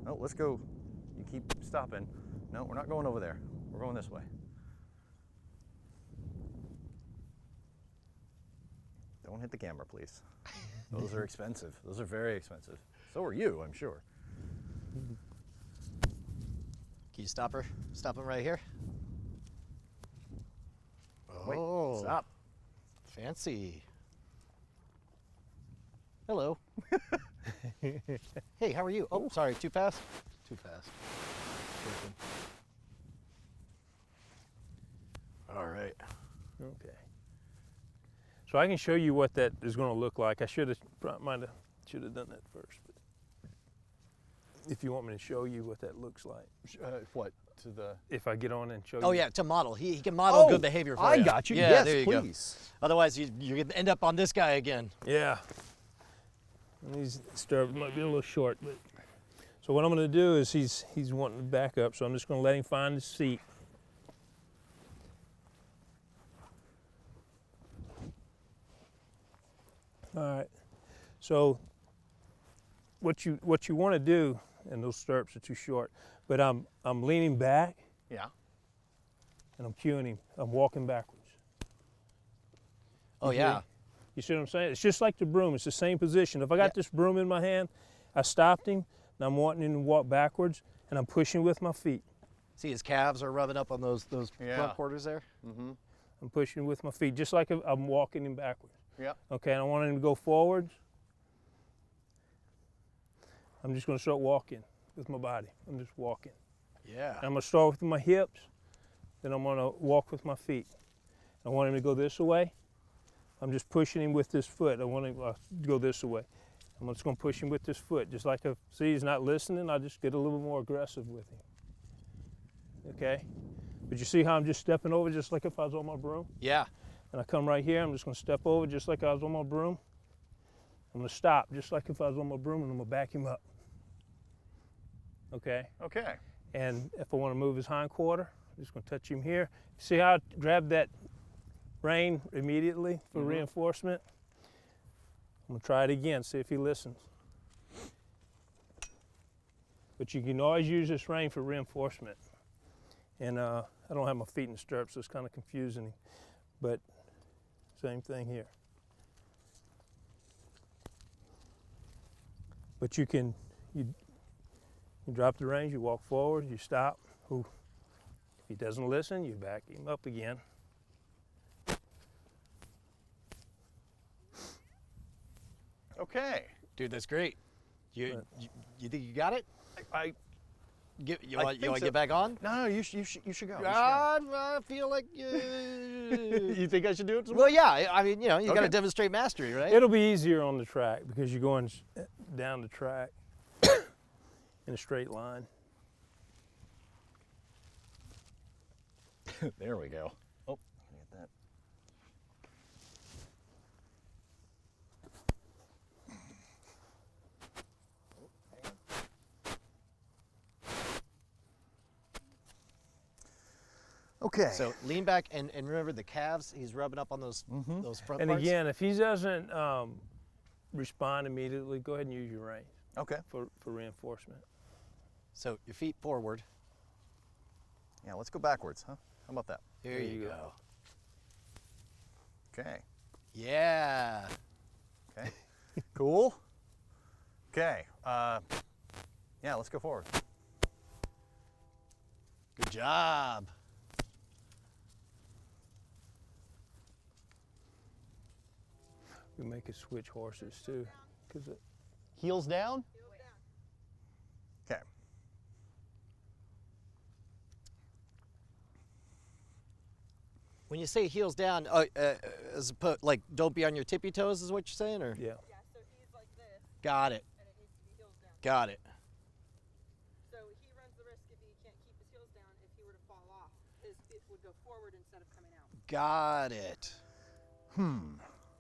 No, let's go. You keep stopping. No, we're not going over there. We're going this way. Don't hit the camera, please. Those are expensive. Those are very expensive. So are you, I'm sure. Can you stop her? Stop him right here. Wait, Oh, stop. fancy. Hello. Hey, how are you? Oh, sorry, too fast? Too fast. All right. okay. So I can show you what that is going to look like. I should have done that first. But if you want me to show you what that looks like, What? To the. if I get on and show you. Oh yeah, to model. He can model good behavior for you. I got you. Yeah, Yes, there you go. please. Otherwise, you're gonna end up on this guy again. Yeah. And these stirrups might be a little short, but so what I'm going to do is he's wanting to back up, so I'm just going to let him find the seat. All right. So what you want to do, and those stirrups are too short, but I'm leaning back Yeah. and I'm cueing him. I'm walking backwards. Oh yeah. You see what I'm saying? It's just like the broom. It's the same position. If I got this broom in my hand, I stopped him, and I'm wanting him to walk backwards, and I'm pushing with my feet. See, his calves are rubbing up on those Yeah. front quarters there. I'm pushing with my feet, just like I'm walking him backwards. Yeah. Okay, and I want him to go forwards. I'm just going to start walking with my body. I'm just walking. Yeah. I'm going to start with my hips, then I'm going to walk with my feet. I want him to go this way. I'm just pushing him with this foot. I want him to go this way. I'm just going to push him with this foot. Just like see he's not listening, I just get a little more aggressive with him. Okay? But you see how I'm just stepping over just like if I was on my broom? Yeah. And I come right here, I'm just going to step over just like I was on my broom. I'm going to stop just like if I was on my broom, and I'm going to back him up. Okay? Okay. And if I want to move his hind quarter, I'm just going to touch him here. See how I grabbed that rein immediately for reinforcement? I'm going to try it again, see if he listens. But you can always use this rein for reinforcement. And I don't have my feet in the stirrups, so it's kind of confusing. But same thing here. But you drop the reins, you walk forward, you stop. If he doesn't listen, you back him up again. Okay. Dude, that's great. You think you got it? I You I want think to so. get back on? no, you should go. You should go. I feel like You think I should do it? Well, yeah. I mean, you got to Okay. demonstrate mastery, right? It'll be easier on the track because you're going down the track in a straight line. There we go. Oh, get that. Okay. So lean back and remember the calves. He's rubbing up on those front And parts. again, if he doesn't respond immediately, go ahead and use your reins Okay. for reinforcement. So your feet forward. Yeah, let's go backwards, huh? How about that? There you go. Okay. Yeah. Okay. Cool. Okay. Yeah, let's go forward. Good job. We make it switch horses too, because Heels down? Okay. When you say heels down, like don't be on your tippy toes, is what you're saying, or? yeah. Yeah, so he's like this, Got it. and it needs to be heels down. Got it. So he runs the risk if he can't keep his heels down, if he were to fall off, his feet would go forward instead of coming out. Got it.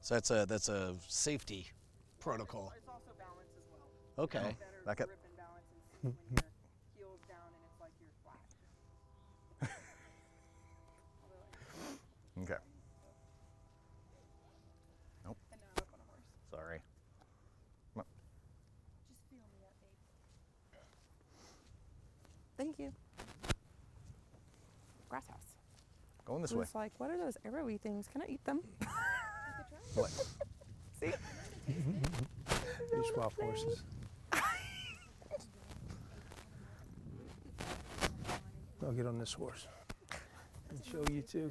So that's a safety protocol. It's also balance as well. Okay. Better Back up. grip and balance and when your heels down and it's like you're flat. Okay. Nope. And now up on a horse. Sorry. Just feel me up, babe. Thank you. Grass house. Going this It way. was like, what are those arrowy things? Can I eat them? What? See? You swap horses. I'll get on this horse and show you too.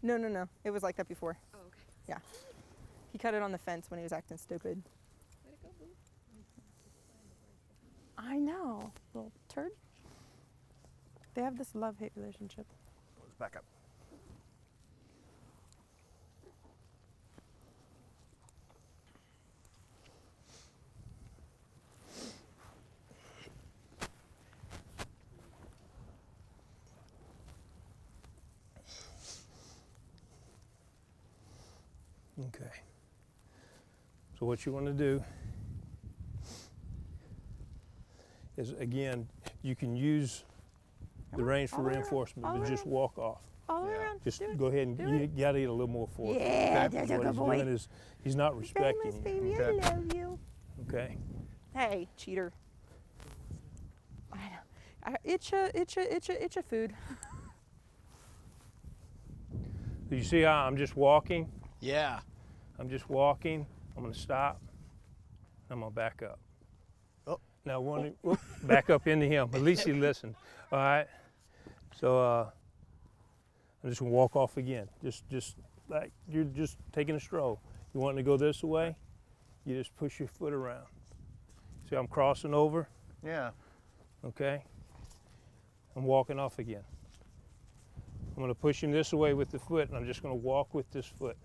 No. It was like that before. Oh, okay. Yeah. He cut it on the fence when he was acting stupid. Let it go, boo. I know, little turd. They have this love-hate relationship. Let's back up. Okay. So what you want to do is, again, you can use the reins for all the way around, reinforcement, all the but way just around. walk off. All the way Yeah. around. Just Do it. go ahead and Do you it. got to eat a little more force. Yeah, Okay? that's a What good he's boy. doing is he's not respecting Famous you. baby, Okay. I love you. Okay. Hey, cheater. I know. Itcha food. So you see how I'm just walking? Yeah. I'm just walking. I'm going to stop. I'm going to back up. Oh. Now, back up into him. At least he listened. All right. So I'm just going to walk off again. Just like you're just taking a stroll. You want to go this way? You just push your foot around. See, I'm crossing over. Yeah. Okay. I'm walking off again. I'm going to push him this way with the foot, and I'm just going to walk with this foot.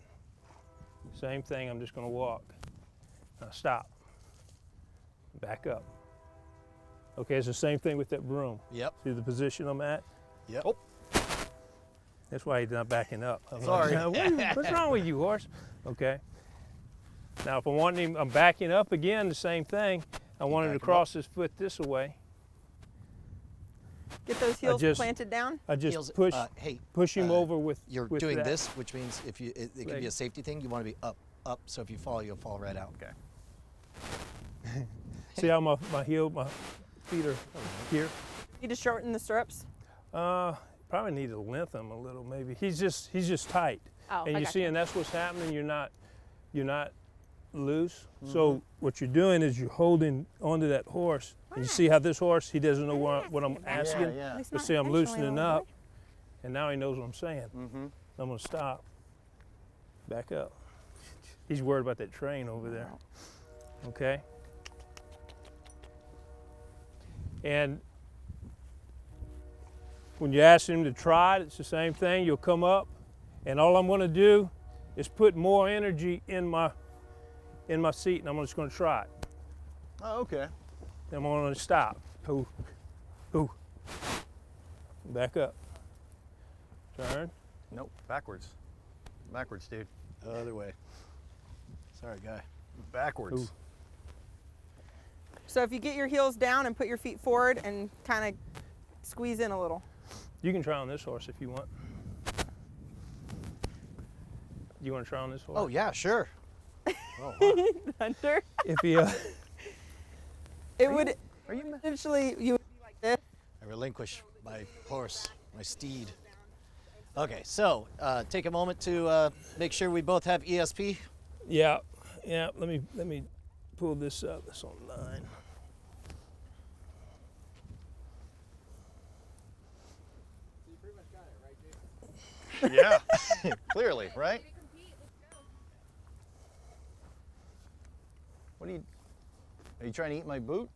Same thing, I'm just going to walk. Now stop. Back up. Okay, it's the same thing with that broom. Yep. See the position I'm at? Yep. Oh. That's why he's not backing up. I'm Sorry. like, what's wrong with you, horse? Okay. Now if I want him, I'm backing up again, the same thing. I want him to back him cross his foot this way. Get those heels just- planted down. I just Heels, hey, push him over with you're with doing that. this, which means if you, it can be Leg. a safety thing. You want to be up. So if you fall, you'll fall right out. Okay. See how my feet are here? Need to shorten the stirrups. Probably need to lengthen him a little maybe. He's just tight. Oh, And I you got see, you. and that's what's happening. You're not loose. So what you're doing is you're holding onto that horse. And you see how this horse, he doesn't know what I'm asking. Yeah. It's But not see, I'm intentionally loosening all the up, way. and now he knows what I'm saying. Mm-hmm. I'm gonna stop, back up. He's worried about that train over there. Okay. And when you ask him to try it, it's the same thing. You'll come up, and all I'm gonna do is put more energy in my seat, and I'm just gonna try it. Oh, okay. Then I'm gonna stop. Ooh, ooh. Back up. Turn. Nope. Backwards. Backwards, dude. Other way. Sorry, guy. Backwards. Ooh. So if you get your heels down and put your feet forward and kind of squeeze in a little. You can try on this horse if you want. You want to try on this horse? Oh yeah, sure. Oh, wow. Thunder. If he, It would Are you? eventually you would be like this. I relinquish my horse, my steed. Okay, so take a moment to make sure we both have ESP. yeah. Let me pull this up. It's online. Yeah. Clearly, right? What are you trying to eat my boot?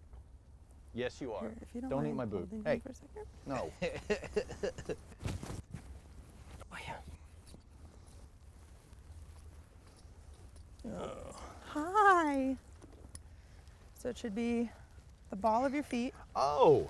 Yes, you are. Here, if you Don't eat mind my boot. holding Hey. him for a second. No. Hi. So it should be the ball of your feet Oh.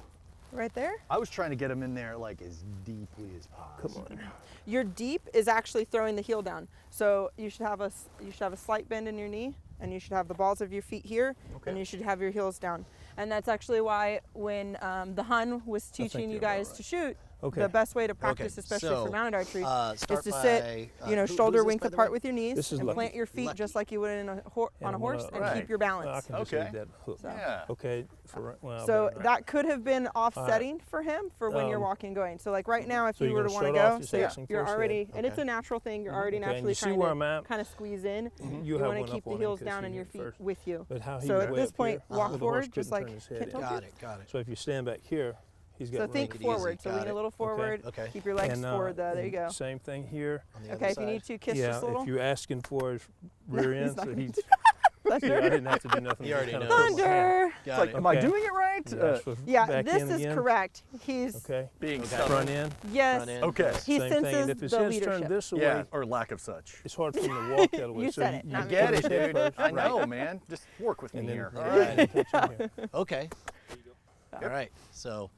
right there. I was trying to get him in there like as deeply as possible. Come on. Your deep is actually throwing the heel down. So you should have a slight bend in your knee, and you should have the balls of your feet here, Okay. and you should have your heels down. And that's actually why when the Hun was think teaching you you're about guys right. to shoot, Okay. the best way to practice, Okay, especially so, for mounted archery, is start to by, sit, shoulder who's this, width by the apart way? with your knees, This is and Lucky. plant your feet Lucky. just like you would on And a I'm horse, gonna- and Right. keep your Well, I balance. can just Okay. leave that hook. So- Yeah. Okay. Well, So better not. that could have been offsetting for him for when you're Um, walking going. So like right now, if so you you're were to gonna want to start off go, just so asking you're first already, head. and it's Okay. a natural thing. You're already Okay, and naturally you see trying where to I'm at? kind of squeeze in. You You have want one to up keep the on him heels 'cause down he and your went feet first. with you. But how he So was at way this up point, here, walk the horse forward, couldn't just like turn his head Kent in. told you. Got it. Got it. So if you stand back here, he's got So room think to it go. forward. easy. So Got lean it. a little forward. Okay. Keep your legs And, forward. There you go. Same thing here. On the Okay, other if you side. need to, kiss Yeah, just a little. if you're asking for his rear end, he's not so gonna he's. do See, I didn't have to do nothing. He just already kinda knows. put my hand. Thunder. Got Like, it. am I Okay. doing it right? You ask for Yeah, back this in is again. correct. He's Okay. being Okay. stubborn. Front end. yes. Front end. Okay. He Same thing. senses And if it's the his leadership. turn this way, Yeah, or lack of such. it's hard for him to walk that way. You so said it, you not I me. get put it, his head dude. first, I know, man. Just work with me and then here. yeah, All right. and touch him here. Okay. All right. So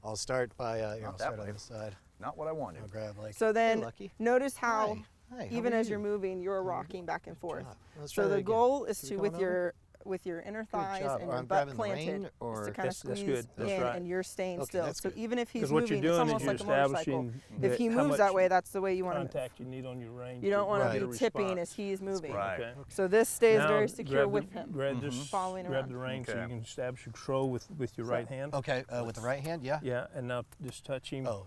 I'll start by here, Not I'll that start way. on this side. Not what I wanted. I'll grab like. So then hey, Lucky. notice how Hi. How even are as you? you're moving, you're rocking back and forth. job. Let's try So that the again. goal is Should to we with come on your inner Good thighs job. and Or your I'm butt grabbing the rein, planted is or- to kind of That's squeeze good. That's in, right. and you're staying Okay, still. that's So good. even if he's Because what moving, you're it's doing almost is like you're a motorcycle. establishing If he how moves much that way, that's the way you want to. contact you need on your range. You don't want Right. to be tipping as he's moving. Right. Okay. So this stays Now, very secure grab with the, him. Grab this, Following grab around. the rein so Okay. you can establish control with your So- right hand. Okay. With the right hand, yeah. Yeah, and now just touch him. Oh.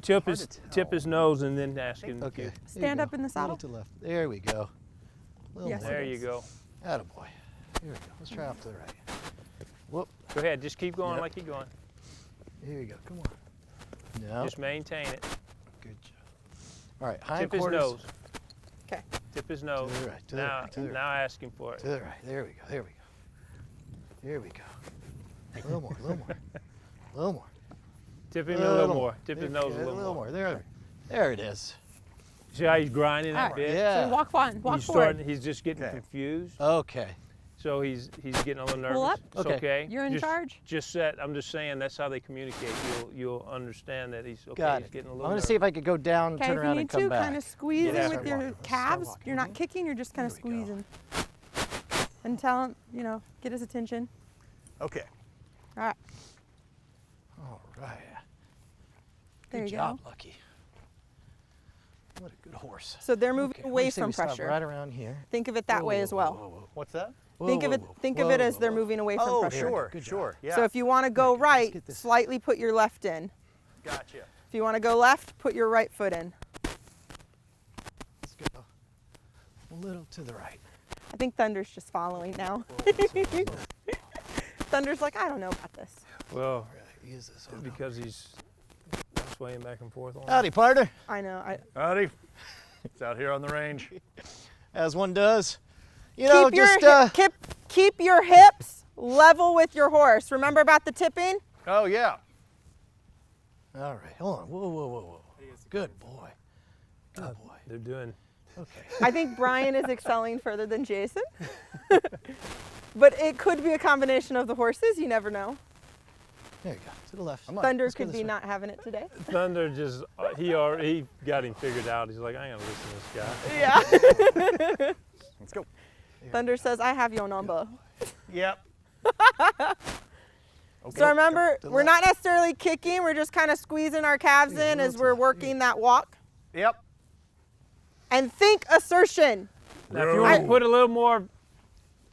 tip Hard his to tip tell. his nose and then ask him. Okay. there you Stand go. up in the Little saddle. to left. There we go. Little Yes, more. There it you is. go. Attaboy. Here we go. Let's try off to the right. Whoop. Go ahead. Just keep going Yep. like you're going. Here you go. Come on. No. Just maintain it. Good job. All right. Hind Tip his quarters. nose. Okay. Tip his nose. To the right. To the now, right. To the right. now ask him for it. To the right. There we go. There we go. There we go. A little more. A little more. A little more. Tip him a little more. Tip his nose a little more. There it is. See how he's grinding that Alright. bit? Yeah. So walk He's forward. starting. He's just getting Okay. confused. Okay. So he's getting a little nervous. Pull up. It's Okay. okay. You're in just, charge. Just set. I'm just saying that's how they communicate. You'll understand that he's okay. Got He's it. getting a I'm little gonna nervous. see if I could go down, Okay, turn if you around, need and come to, back. kind of squeeze Yeah. in with Start your walking. calves. Start You're not kicking, you're just kind of Here we go. squeezing. And tell him, you know, get his attention. Okay. All right, All right. there Good you job, go. Lucky. What a good horse. So they're moving Okay, what do away you say from we stop pressure. right around here. Think of it that Whoa, way whoa, as whoa, well. whoa, whoa. What's that? Think of it. Think of it as they're moving away from Oh, pressure. sure, Good job. sure. Yeah. So if you want to go Let's right, get this. slightly put your left in. Gotcha. If you want to go left, put your right foot in. Let's go a little to the right. I think Thunder's just following now. Thunder's like, I don't know about this. Well, Right, use this one. because he's swaying back and forth on. Howdy, partner. I know. Howdy. It's out here on the range. As one does. You know, Keep your just keep your hips level with your horse. Remember about the tipping? Oh, yeah. All right, hold on. Whoa, whoa, whoa, whoa. Good boy. Good boy. They're doing. Okay. I think Brian is excelling further than Jason. But it could be a combination of the horses. You never know. There you go. To the left. Thunder Let's go could this be way. not having it today. Thunder just he got him figured out. He's like, I ain't gonna listen to this guy. Yeah. Let's go. Thunder says, I have your number. Yep. So remember, to the we're not necessarily kicking. We're just kind of squeezing our calves in as we're working that walk. Yep. And think assertion. Now, if you want to put a little more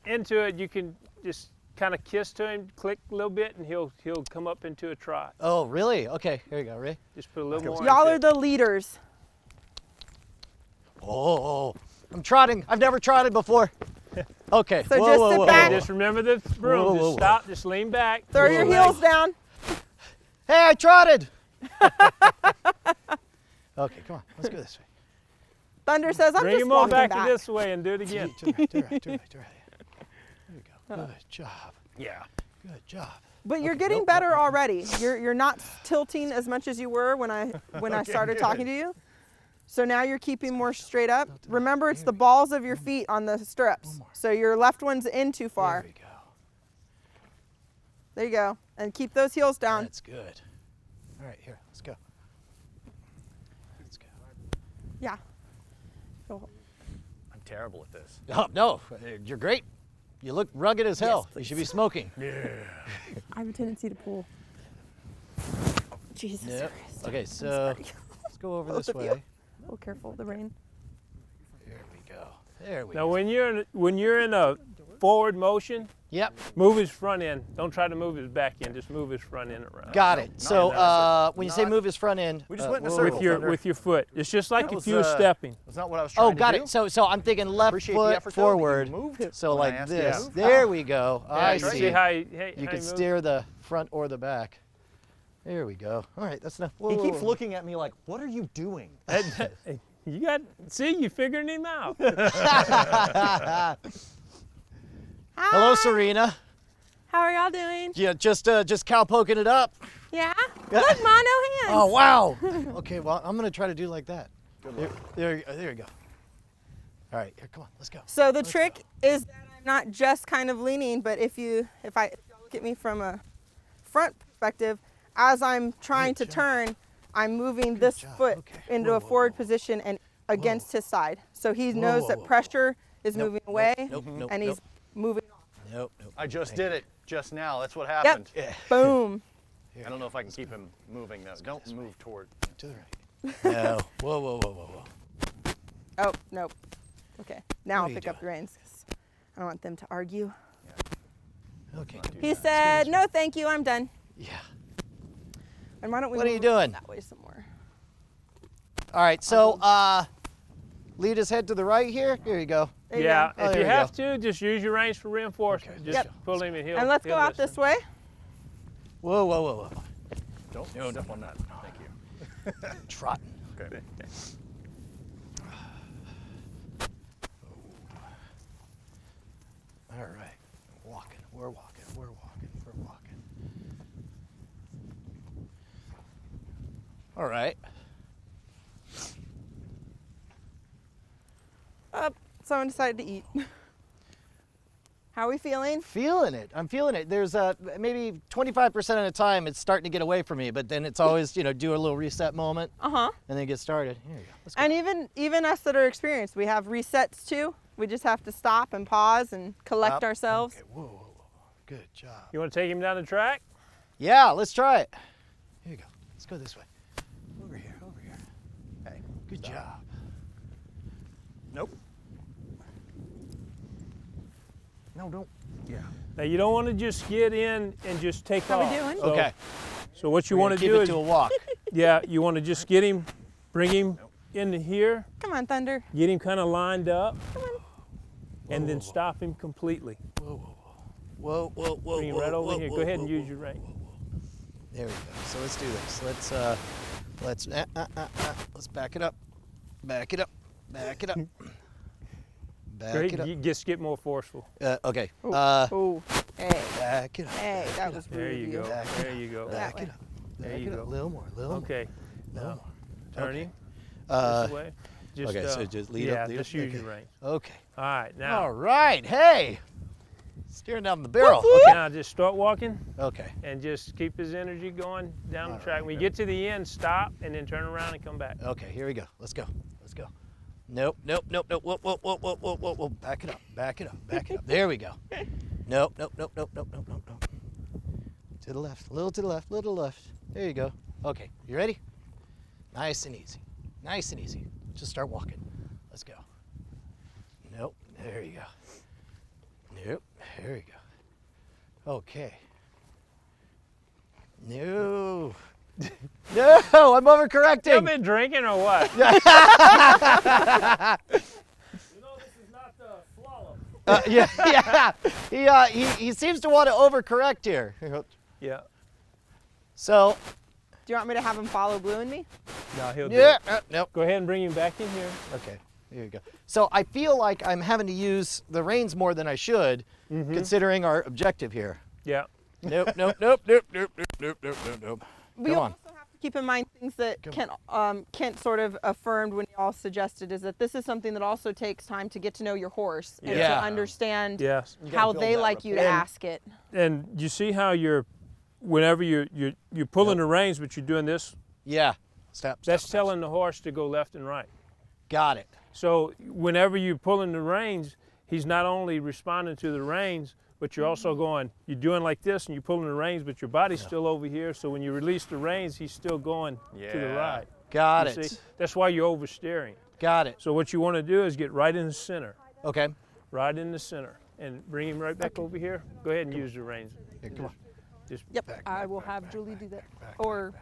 into it, you can just kind of kiss to him, click a little bit, and he'll come up into a trot. Oh, really? Okay, here you go. Ready? Just put a little more. Y'all into are it. the leaders. Oh, I'm trotting. I've never trotted before. Okay. So whoa, just whoa, sit whoa, back. whoa. Just remember the broom. Whoa, whoa, Just whoa. stop. Just lean back. Throw your heels down. Hey, I trotted. Okay, come on. Let's go this way. Thunder says, I'm Bring just him on walking back, this way and do it again. To the right, to the right, to the right, to the right. There you go. Good job. Yeah. Good job. But you're Okay, getting nope, better nope, nope. already. You're not tilting as much as you were when I started talking to you. So now you're keeping more straight up. Remember, it's the balls of your feet on the stirrups. So your left one's in too far. There we go. There you go. And keep those heels down. That's good. All right, here, let's go. Let's go. Yeah. Go. I'm terrible at this. Oh, no, you're great. You look rugged as hell. You please. should be smoking. I have a tendency to pull. Jesus Yep. Christ. Okay, I'm so sorry. let's go over Both this of you. way. Oh, careful, the rain. There we go. There we Now, go. when you're in a forward motion, Yep, move his front end. Don't try to move his back end. Just move his front end around. got it. So when you say Not- move his front end, We just went in a whoa, circle. whoa, With your foot. It's just like That if you were was, stepping. That's not what I was trying Oh, to got do. it. So I'm thinking left Appreciate the foot effort, though, that you forward. moved So when I like asked you to this. move. There we go. I that's right. see. See how he You can moves? steer the front or the back. There we go. All right, that's enough. Whoa, He whoa, keeps whoa. looking at me like, what are you doing? You got, see, you figuring him out. Hello, Serena. How are y'all doing? Yeah, just cow poking it up. Yeah? Look, Ma, no hands. Oh wow. Okay, well I'm gonna try to do like that. There you go. All right, here, come on, let's go. So the trick is that I'm not just kind of leaning, but if y'all look at me from a front perspective, as I'm trying to job. turn, I'm moving this job. foot Okay. into Whoa, a whoa, forward whoa. position and against his side. So he Whoa, knows whoa, that whoa, whoa. pressure is Nope, moving nope, away nope, nope, and he's nope. moving off. Nope. I just did it just now. That's what Yep. happened. Yeah. Boom. I don't know if I can keep him moving though. Don't move toward. To the right. No. Whoa, whoa, whoa, whoa, whoa. Oh, nope. Okay, now What I'll are you pick up the reins 'cause I don't want them to argue. Okay. He said, no, thank you, I'm done. Yeah. And why don't we What are you move doing? that way some more? All right, so lead his head to the right here. Here you go. There you Yeah, go. Oh, if there you we go. have to, just use your reins for reinforcement. Okay. Just Yep. pull him and he'll. And let's he'll go out listen. this way. Whoa, whoa, whoa, whoa. Don't step on that. Thank you. Trotting. Okay. All right. Walking. We're walking. We're walking. We're walking. All right. Someone decided to eat. How are we feeling? Feeling it. I'm feeling it. There's maybe 25% of the time it's starting to get away from me, but then it's always, you know, do a little reset moment Uh-huh. and then get started. Here you go. Let's go. And even us that are experienced, we have resets too. We just have to stop and pause and collect Up. ourselves. Okay. Whoa, whoa, whoa. Good job. You want to take him down the track? Yeah, let's try it. Here you go. Let's go this way. Over here, over here. Hey, good job. Nope. No, don't. Yeah. Now you don't want to just get in and just take How we off. doing? So, Okay. So what you We're want gonna to keep do it is, to a walk. yeah, you want to just get him, bring him into here, Come on, Thunder. get him kind of lined up, and then Whoa. stop him completely. Whoa, whoa, whoa. Whoa, whoa, whoa. Bring him whoa, right over whoa, here. whoa, Go ahead whoa, and use whoa, your rein. There we go. So let's do this. Let's back it up. Back it up. Back it up. Back Great, it up. you just get more forceful. Okay. Oh, hey, Back it up. hey, that was There rude you of go. Back it There you go. That Back way. it up. There Back you it up. go. Little more. Little Okay. more. Now, Little turn Okay. him Uh, this way. Just, okay, so just lead yeah, up. Lead just up. use Okay. your rein. Okay. All right, now. All right. Hey. Steering down the barrel. Now just start walking Okay. and just keep his energy going down the All track. right. When you get to the end, stop and then turn around and come back. Okay. Here we go. Let's go. Let's go. Nope. Nope. Nope. Nope. Whoa. Whoa. Whoa. Whoa. Whoa. Whoa. Whoa. Back it up. Back it up. Back it up. There we go. Nope. Nope. Nope. Nope. Nope. Nope. Nope. Nope. To the left. A little to the left. Little to the left. There you go. Okay. You ready? Nice and easy. Nice and easy. Just start walking. Let's go. Nope. There you go. Nope. There you go. Okay. No. No, I'm You overcorrecting. been drinking or what? Yeah. You know this is not the slalom. Yeah. He seems to want to overcorrect here. Yeah. So, Do you want me to have him follow Blue and me? No, he'll do yeah. it. Nope. Go ahead and bring him back in here. Okay. Here you go. So I feel like I'm having to use the reins more than I should, considering our objective here. Yeah. Nope. Nope. Nope. Nope. Nope. Nope. Nope. Nope. Nope. Nope. We Come also on. have to keep in mind things that Kent sort of affirmed when y'all suggested is that this is something that also takes time to get to know your horse and Yeah. to understand Yes. how build they that like you to rapport. ask it. And you see how whenever you're pulling the reins, but you're doing this, Yeah. Stop. that's stop, telling the horse to go left and right. Got it. So whenever you're pulling the reins, he's not only responding to the reins, but you're also you're doing like this and you're pulling the reins, but your body's still over here. So when you release the reins, he's still going to the Yeah. right. Got You it. see? That's why you're oversteering. Got it. So what you want to do is get right in the center, Okay. right in the center, and bring him right back over here. Go ahead and use the reins. Here, come on. Just Yep, Back, I back, will back, have back, Julie back, do that. back, Or,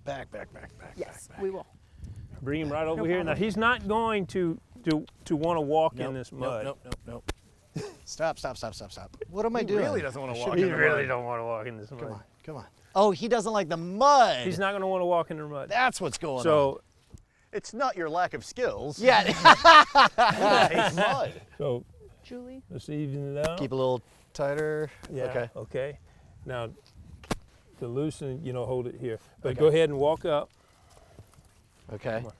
back, back. yes, back. we will. bring him right over here. Now problem. he's not going to want to walk Nope, in this nope, mud. Nope. Nope. Nope. Stop. What am I He doing? really doesn't want to walk He in the really mud. don't want to walk in this mud. Come on. Come on. Oh, he doesn't like the mud. He's not going to want to walk in the mud. That's what's going on. So It's not your lack of skills. Yeah. It's mud. so Julie? let's even it out. Keep a little tighter. Yeah. Okay. Okay. Now, to loosen, hold it here. But Okay. go ahead and walk up. Okay. Come on.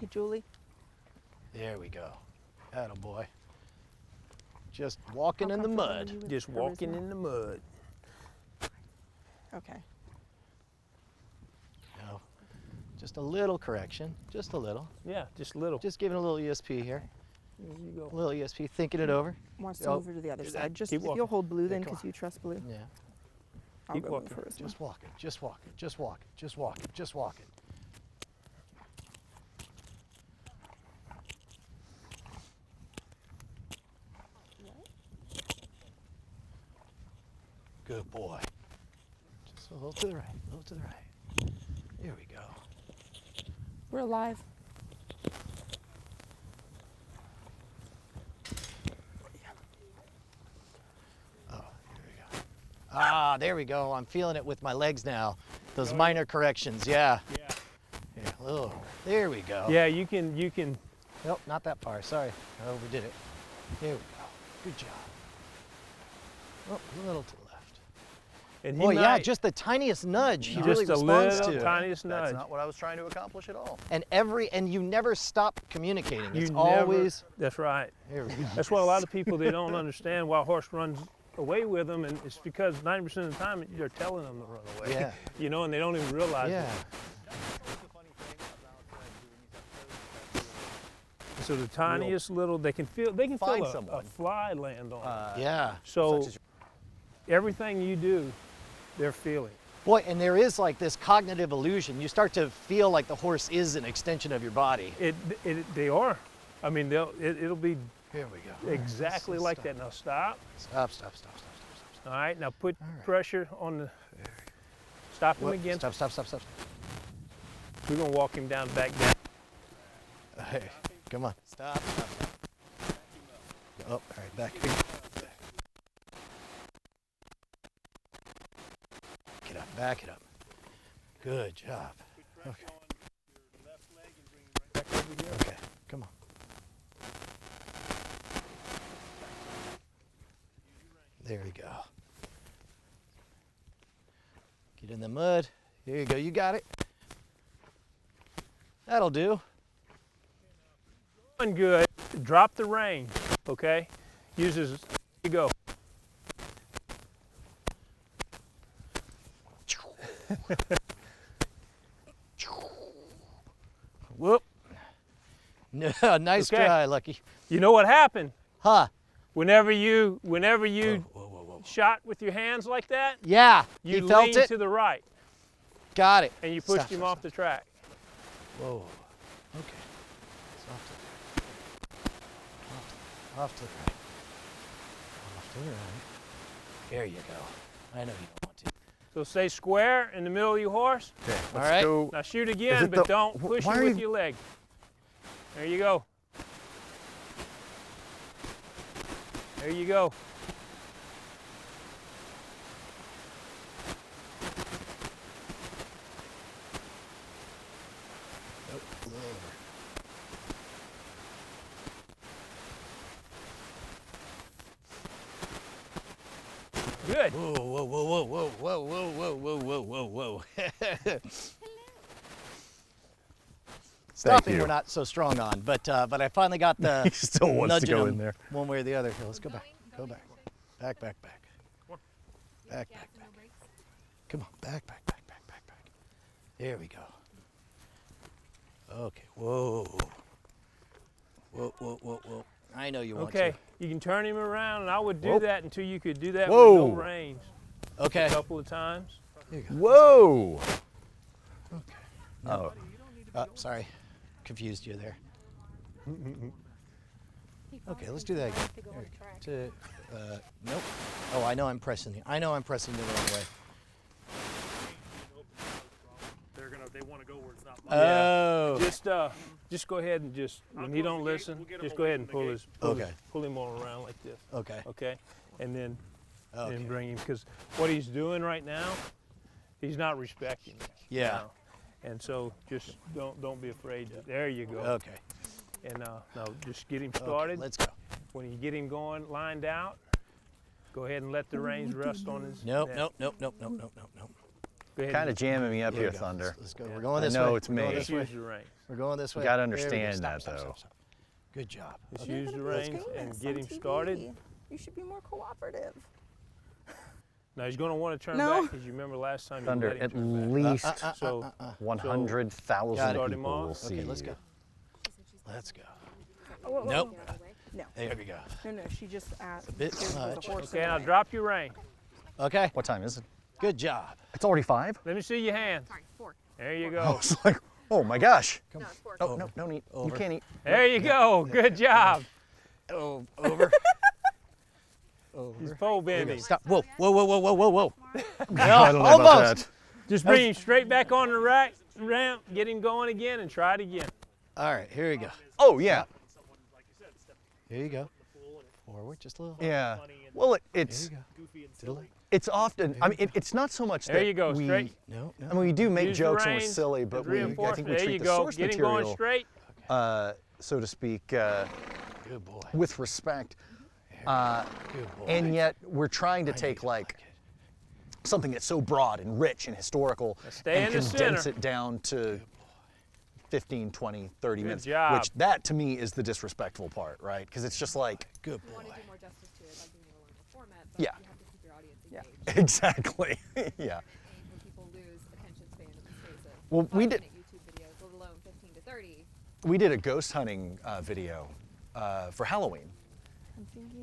Hey, Julie? There we go. Attaboy. Just walking How in the comfortable are mud. you with Just the walking charisma? in the mud. Okay. No. Just a little correction. Just a little. Yeah, just little. Just giving a little ESP here. There you go. A little ESP. Thinking it over. Wants to Oh, move her to the other keep side. Just walking. if you'll hold Blue Yeah, then, come because on. you trust Blue. Yeah. I'll Keep go move walking. her as well. Just walking. Just walking. Just walking. Just walking. Just walking. Good boy. Just a little to the right. A little to the right. Here we go. We're alive. Ah, there we go. I'm feeling it with my legs now. Those minor corrections. Yeah. Yeah. Yeah. Oh, there we go. Yeah, you can. Nope, not that far. Sorry. I overdid it. There we go. Good job. Oh, a little to the left. And he Boy, yeah, might, just the tiniest nudge he just really a responds little to. tiniest nudge. That's not what I was trying to accomplish at all. And you never stop communicating. It's You always. never, that's right. Here we go. That's why a lot of people, they don't understand why a horse runs away with them, and it's because 90% of the time you're telling them to run away. Yeah. You know, and they don't even realize Yeah. it. So the tiniest little, they can feel Find a someone. fly land on it. Yeah. So such as- everything you do, they're feeling. Boy, and there is like this cognitive illusion. You start to feel like the horse is an extension of your body. They are. I mean, it'll be Here we go. exactly like that. Now stop. Stop, stop, stop, stop, stop, All right, now put right. pressure on the, stop him stop. again. Stop, stop, stop, stop. We're gonna walk him down, back down. Hey, come on. Stop, stop, stop. Oh, all right, back. Get up, back it up. Good job. Okay. Okay, come on. There we go. Get in the mud. Here you go, you got it. That'll do. Doing good. Drop the rein, okay? Uses, here you go. Whoop. No, nice Okay. try, Lucky. You know what happened? Huh. Whenever you Whoa, whoa, whoa. shot with your hands like that, Yeah, you he felt leaned it. to the right Got it. and you pushed Stop, him stop, off the track. Whoa. Okay. It's off to the right. Off to the right. There you go. I know you don't want to. So stay square in the middle of your horse. Okay, All let's right. go. Now shoot Is again, it but the- don't push why him are with you- your leg. There you go. There you go. Nope, a little over. Good. Whoa, whoa, whoa, whoa, whoa, whoa, whoa, whoa, whoa, whoa, whoa. Stopping you. we're not so strong on, but I finally got the He still wants to nudging go him in there. one way or the other. Here, let's go back. Go back. Back, back, back. Back, back, back. Come on, back, back, back, back, back, back. There we go. Okay. Whoa. Whoa, whoa, whoa, whoa. I know you want Okay, to. you can turn him around, and I would do Whoa. that until you could do that Whoa. with no reins. Okay. A couple of times. Here you go. Whoa! Okay. Oh, Sorry. Confused you there. Okay, let's do that again. There we go. Nope. Oh, I know I'm pressing you. I know I'm pressing you the wrong way. They want to go where it's not. Oh. Just go ahead and when he don't listen, just go ahead and pull Okay. pull him all around like this. Okay. Okay, and then Okay. bring him, because what he's doing right now, he's not respecting it. Yeah. now. And so just don't be afraid. There you go. Okay. And now just get him Okay, started. let's go. When you get him going, lined out, go ahead and let the reins rest on his Nope, neck. nope, nope, nope, nope, nope, nope, nope. Go ahead kind of and jamming me up There here, we go. Thunder. Let's go. Yeah. We're going I this know way. it's We're going me. this just way. use the reins. We're going this way. gotta There we go. understand Stop, that, stop, though. stop, stop. Good job. Just Okay. use the Let's reins do and this get on him TV. started. You should be more cooperative. Now he's going to want to turn No. back, because you remember last time Thunder, you let him at turn back. least So 100,000 Got it. Start him people off. will see Okay, let's you. go. Let's go. Oh, whoa, whoa, Nope. whoa. No, There we go. no, she just asked. a bit there's a much. horse in Okay, the now way. drop your rein. Okay. What time is it? Good job. It's already 5? Let me see your hands. Sorry, 4. There you I go. was like, oh my gosh. No, it's 4. Oh, no, don't eat. Over. You can't eat. There you go. Good job. Oh, over. Over. He's pole There we go. bending. Stop. Whoa, whoa, whoa, whoa, whoa, whoa, whoa. I don't know about almost. that. Just bring him straight back on the ramp, get him going again, and try it again. All right, here we go. Oh, yeah. Here you go. Forward just a little. Yeah. Well, There it's you go. To the left. it's often, I mean, it's not so much There that you go, we, straight. No, no. I mean, we do make Use the jokes and we're reins, silly, but and we, I reinforce think it. we There treat you the go. source Get him going material, straight. so to speak, Good boy. with respect. Good boy. And yet we're trying to I take know you like it. something that's so broad and rich and historical Stay and in the condense center. it down to 15, 20, 30 minutes. job. Which that to me is the disrespectful part, right? Because it's just like, Good You want boy. to do more justice to it by being a longer format, but Yeah. you have to keep your audience engaged. exactly, yeah. And when people lose attention span in the space of Well, we 5-minute did- YouTube videos, let alone 15 to 30. We did a ghost hunting video for Halloween.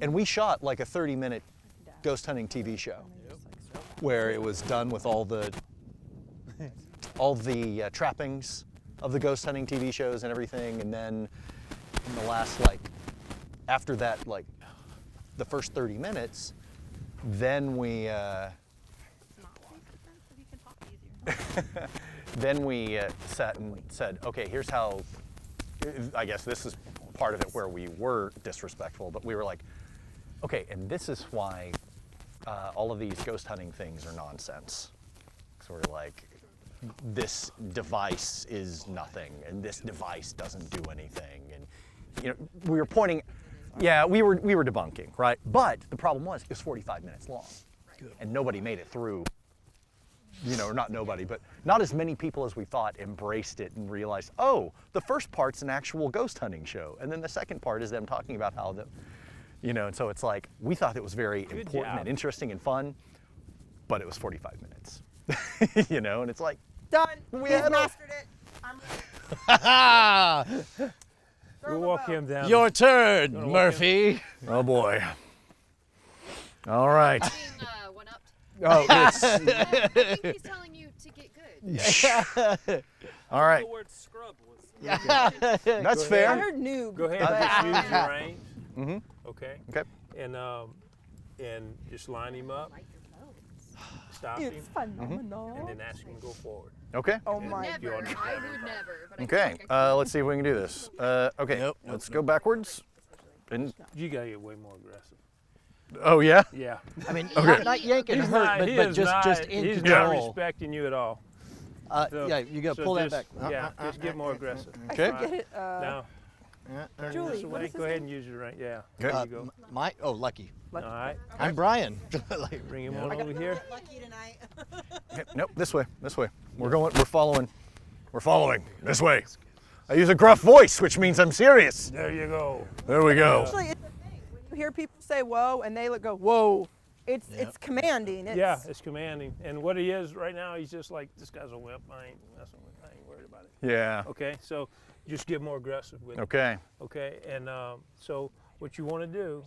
And we shot like a 30-minute ghost hunting TV show where it was done with all the trappings of the ghost hunting TV shows and everything. And then in the last, like, after that, like, the first 30 minutes, then we then we sat and said, okay, here's how, I guess this is part of it where we were disrespectful, but we were like, okay, and this is why all of these ghost hunting things are nonsense. Sort of like, this device is nothing, and this device doesn't do anything, and you know, we were pointing, yeah, we were debunking, right? But the problem was it was 45 minutes long, and nobody made it through. You know, or not nobody, but not as many people as we thought embraced it and realized, oh, the first part's an actual ghost hunting show, and then the second part is them talking about how the, you know, and so it's like, we thought it was very important job. and interesting and fun, but it was 45 minutes, you know, and it's like, Done. We He's had a- mastered it. I'm ready. We'll walk him down. Your turn, Gonna walk Murphy. oh boy. All right. Being one-upped. Oh, it's, I think he's telling you to get good. all right. The word scrub was. That's Go I fair. heard noob. Go ahead and just use your reins. Mm-hmm. Okay. Okay. And just line him up. Stop him. It's phenomenal. And then ask him to go forward. Okay. Oh my Never. you I understand. would never. But I Okay. feel like I Let's see if we can do this. Okay. Nope, Let's go backwards. And, You gotta get way more aggressive. oh yeah. Yeah. I mean, Okay. not yanking He's hurt, not, but, he but is just not, in he's not control. respecting you at all. So- Yeah, you got to so pull that just- back. Yeah, just get more aggressive. Okay. Get it. Now, turn Julie, this what away. is his Go ahead name? and use your right. Yeah. Okay. There you go. My Lucky. All right. I'm Brian. Like, Bring him on over here. Lucky tonight. Okay, nope. This way. This way. We're going. We're following. We're following. This way. I use a gruff voice, which means I'm serious. There you go. There we go. Actually, it's a thing. When you hear people say "whoa" and they go "whoa," it's commanding. It's, Yeah, it's commanding. And what he is right now, he's just like, this guy's a wimp. I ain't messing with. I ain't worried about it. Yeah. Okay. So just get more aggressive with it. Okay. Okay. And so what you want to do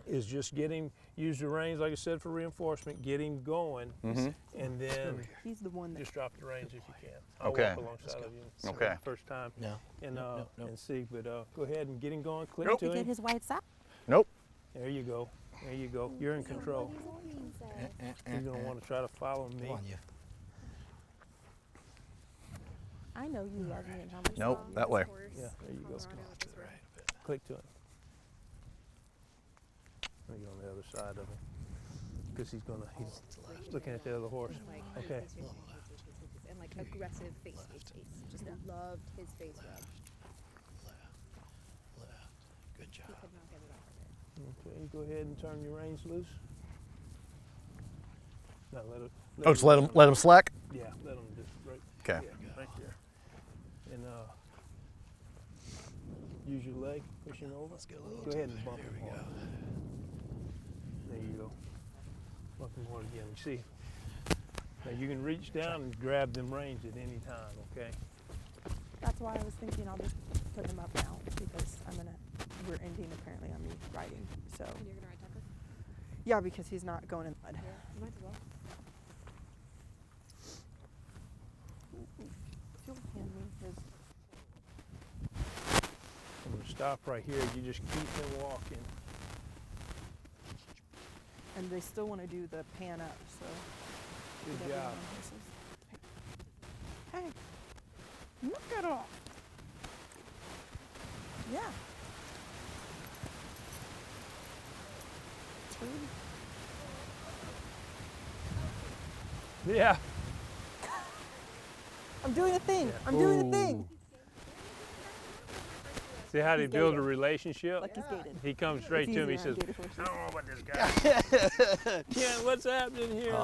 is just get him, use the reins, like I said, for reinforcement, get him going, and then He's the one that. just drop the reins if you can. I'll Okay. walk alongside of you. Okay. The first time. No. And no. and see, but go ahead and get him going. Click Nope. to him. his white sock. Nope. There you go. There you go. You're in control. You're gonna want to try to follow me. Come on, you. I know you love me and how much. Nope. That way. Yeah. There you go. Click to him. Let me go on the other side of him, because he's looking at the other horse. Okay. And like aggressive face. Just loved his face rub. Good job. He could not get it off of it. Okay. You go ahead and turn your reins loose. Now let it. Oh, just let him slack. Yeah. Let him just right. Okay. Yeah, right there. And use your leg, push him over. Let's get a little Go ahead and bump Here him we hard. go. There you go. Bump him hard again. You see? Now you can reach down and grab them reins at any time, okay? That's why I was thinking I'll just put him up now because we're ending apparently on me riding. So And you're gonna ride Tucker? yeah, because he's not going in the mud. You might as well. If you'll hand me his. I'm gonna stop right here. You just keep him walking. And they still want to do the pan up, so. Good get everyone job. on horses. Hey, knock it off. Yeah. Two. Yeah. I'm doing a thing. I'm doing a thing. See how they build a relationship? Like he's gated. He comes straight It's to me. He easier says, on gated horses. I don't know about this guy. Ken, what's happening here?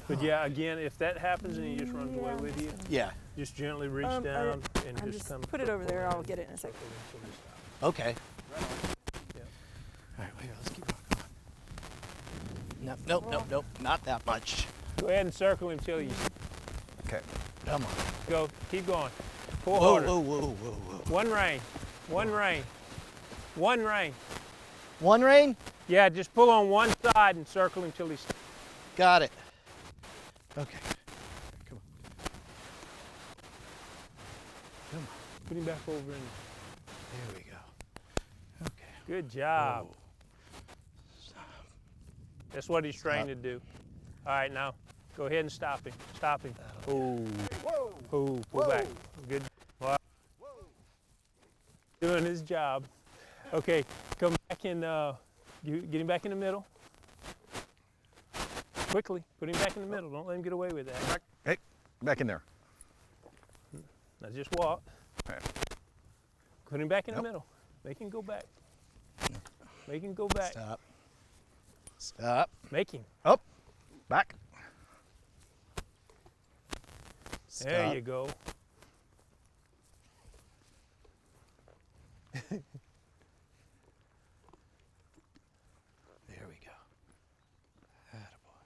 But yeah, again, if that happens and he just runs away with you, Yeah. just gently reach I- down and I'm just just come. put it over there. I'll get it in a second. Okay. Yeah. All right, here, let's keep going. Nope, nope, nope, nope, not that much. Go ahead and circle him till you Okay. Come on. go. Keep going. Pull Whoa, harder. whoa, whoa, whoa, whoa. One rein. One rein. One rein. One rein? Yeah, just pull on one side and circle him till he's. Got it. Okay. Come on. Come on. Put him back over in. There we go. Okay. Good job. Whoa. That's what he's trained to do. All right, now go ahead and stop him. Stop him. Oh, oh, pull back. Good. Wow. Doing his job. Okay, come back in. You get him back in the middle. Quickly, put him back in the middle. Don't let him get away with that. Hey, back in there. Now just walk. Okay. Put him back in the Nope. middle. Make him go back. Make him go back. Stop. Stop. Make him. Up, back. Stop. There you go. There we go. Attaboy.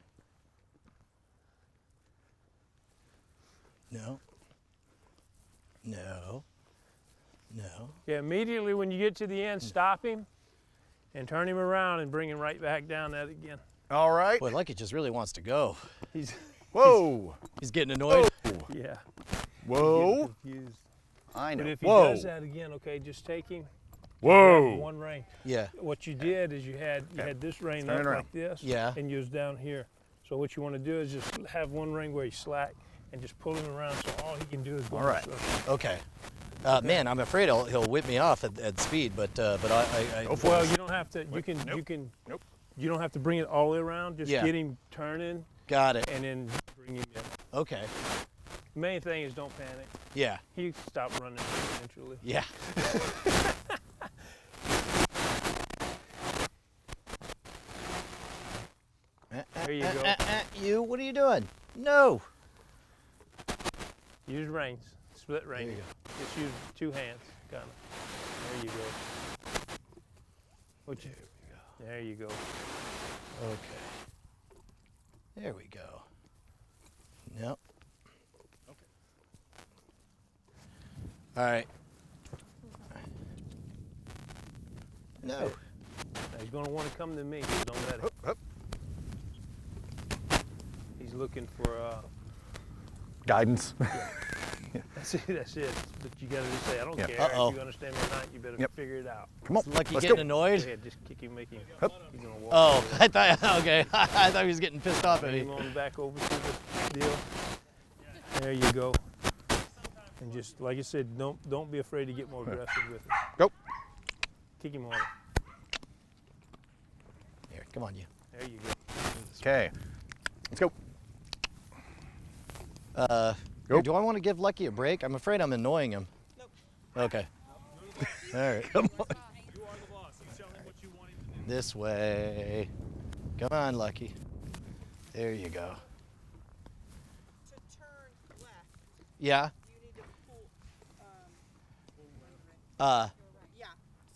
No. No. No. Yeah, immediately when you get to the end, stop him and turn him around and bring him right back down that again. All right. Boy, Lucky just really wants to go. He's Whoa. He's getting annoyed. yeah. Whoa. Getting confused. I know. But if he Whoa. does that again, okay, just take him. Whoa. Grab one rein. Yeah. What you did is you had this rein Turn up it around. like this, Yeah. and you was down here. So what you want to do is just have one rein where he's slack and just pull him around so all he can do is go. All right. in a circle. Okay. Man, I'm afraid he'll whip me off at speed, but I Go for Well, it. you don't have to. You can. Nope. You can. Nope. You don't have to bring it all the way around. Just Yeah. get him turning got it. and then bring him in. Okay. The main thing is don't panic. Yeah. He stop running eventually. Yeah. There you go. You, what are you doing? No. Use reins. Split rein. There you Just use two hands, kind of. There you go. What you? There you go. Okay. There we go. Yep. All right. No. Now he's going to want to come to me. So don't let him. Up. He's looking for. Guidance. That's it. That's it. But you got to just say, I don't Yeah. care. Uh-oh. If you understand me or not, you better Yep. figure it out. Come on. Lucky Let's getting go. Go annoyed. ahead, just kick him, make him. Hup. He's gonna walk. Oh, over I thought, okay. I thought he was getting pissed off at Bring me. him on back over to the deal. There you go. And just like I said, don't be afraid to get more aggressive with it. Go. Kick him harder. Here, come on, you. There you go. Okay. Let's go. Here, Go. do I want to give Lucky a break? I'm afraid I'm annoying him. Nope. Okay. All right. Come on. You are the boss. You tell him what you want him to do. This way. Come on, Lucky. There you go. To turn left, Yeah. you need to pull. Yeah.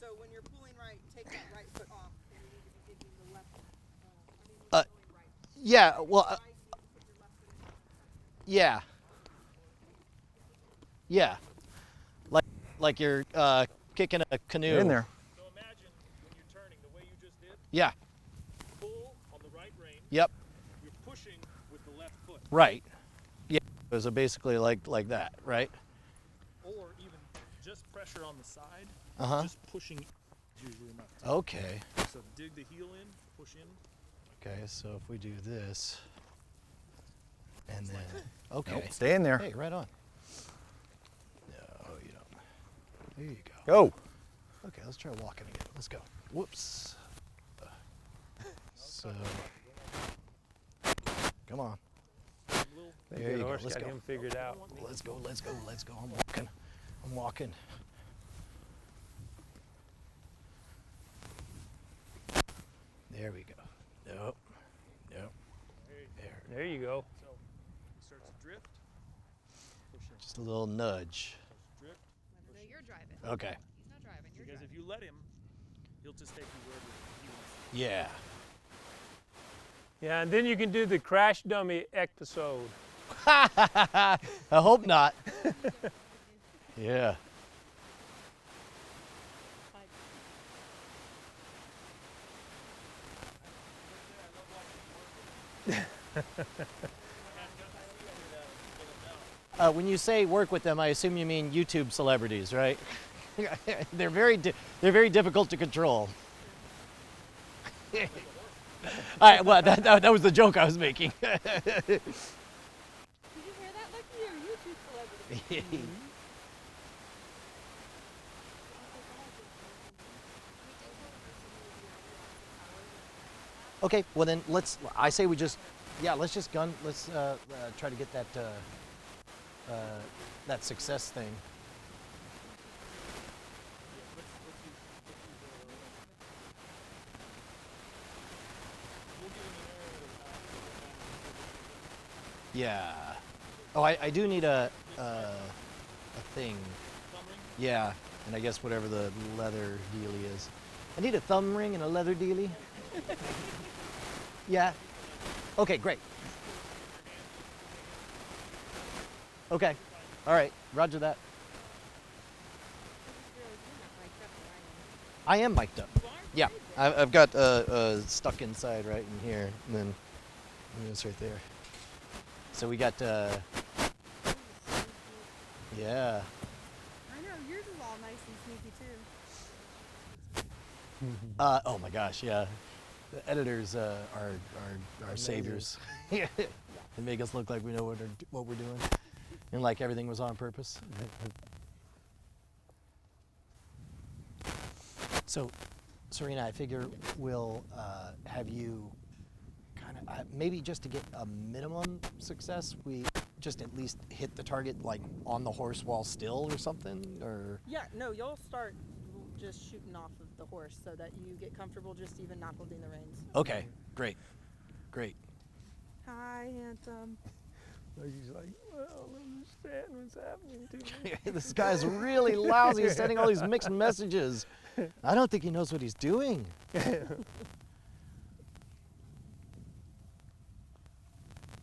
So when you're pulling right, take that right foot off, and you need to be taking the left. Uh, Going right. Yeah. Well. Right, you need to put your left foot in. Yeah. Yeah. Like you're kicking a canoe. In there. So imagine when you're turning the way you just did, Yeah. pull on the right rein. Yep. You're pushing with the left foot. Right. Yeah. So basically like that, right? Or even just pressure on the side. Uh-huh. Just pushing is usually enough. Okay. So dig the heel in, push in. Okay. So if we do this, and then okay. Nope. Stay in there. Hey, right on. No, you don't. There you go. Go. Okay, let's try walking again. Let's go. Whoops. So, come on. There Good you go. horse, Let's got go. him figured out. Let's go. Let's go. Let's go. I'm walking. I'm walking. There we go. Nope. Nope. There. There you go. So he starts to drift. Push him. Just a little nudge. Starts to drift. No, you're driving. Okay. He's not driving. You're Because driving. if you let him, he'll just take you wherever he wants. Yeah. Yeah, and then you can do the crash dummy episode. I hope not. Yeah. When you say work with them, I assume you mean YouTube celebrities, right? they're very difficult to control. All right, well, that was the joke I was making. Did you hear that? Look, you're a YouTube celebrity. Okay, well then let's try to get that that success thing. Yeah. Oh, I do need a thing. Yeah, and I guess whatever the leather dealie is. I need a thumb ring and a leather dealie. Yeah. Okay, great. Okay. All right. Roger that. I am mic'd up. Yeah. I've got stuck inside right in here, and then it's right there. So we got. Yeah. I know, yours is all nice and sneaky too. Oh my gosh, yeah. The editors are saviors. They make us look like we know what we're doing, and like everything was on purpose. So, Serena, I figure we'll have you kind of maybe just to get a minimum success, we just at least hit the target like on the horse while still or something, or. Yeah, no, you'll start just shooting off of the horse so that you get comfortable just even not holding the reins. Okay, great, great. Hi, handsome. He's like, well, I don't understand what's happening to me. This guy's really lousy. He's sending all these mixed messages. I don't think he knows what he's doing.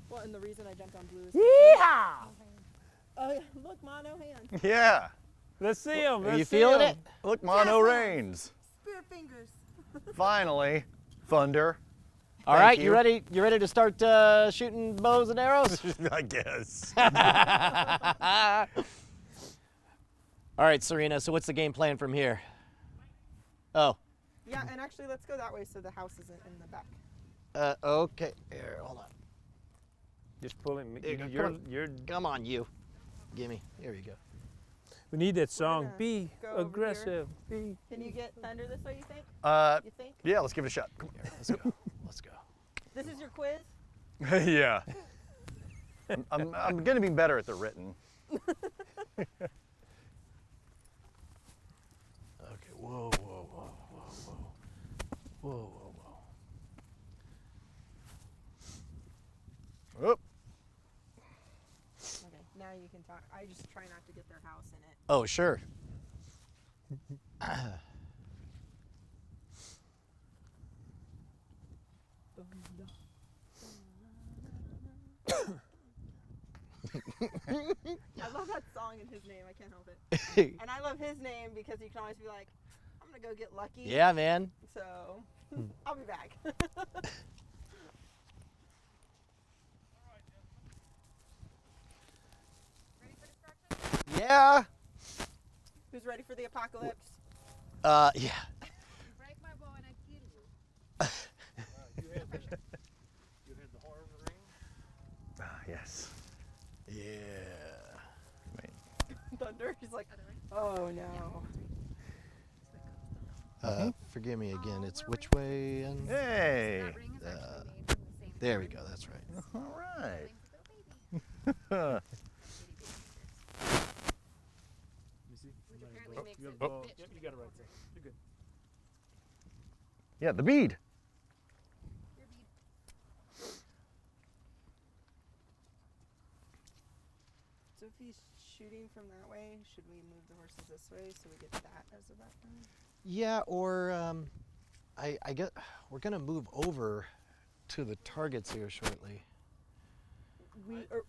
Well, and the reason I jumped on blue is. Yeehaw! Oh, yeah, look, mono hand. Yeah. Let's see him. Are you feeling it? Look, mono Yes, reigns. Spirit fingers. Finally, thunder. All Thank right, you. you ready? You ready to start shooting bows and arrows? I guess. All right, Serena. So what's the game plan from here? Oh, Yeah, and actually, let's go that way so the house isn't in the back. okay. Here, hold on. Just pull him. There you go. You're, Come on, you. Gimme. Here we go. we need that song. gonna Be go over aggressive. Be. Can you get thunder this way, you think? You think? Yeah, let's give it a shot. Come Here, let's go. Let's go. This is your quiz? on. Yeah. I'm going to be better at the written. Okay. Whoa, whoa, whoa, whoa, whoa, whoa, whoa, whoa. Oop. Okay, now you can talk. I just try not to get their house in it. Oh, sure. I love that song and his name. I can't help it. And I love his name because you can always be like, I'm going to go get lucky. Yeah, man. So I'll be back. Yeah. Who's ready for the apocalypse? Yeah. Break my bow and I kill you. You had the horn ring. Ah, yes. Yeah. Thunder. He's like, oh no. Forgive me again. It's which way? And Hey. That ring is actually made from the same there we go. That's right. All right. thing as the baby. Let me You got the ball. Yep, you got it right there. You're good. Yeah, the bead. So if he's shooting from that way, should we move the horses this way so we get that as a background? Yeah, or I get we're gonna move over to the targets here shortly.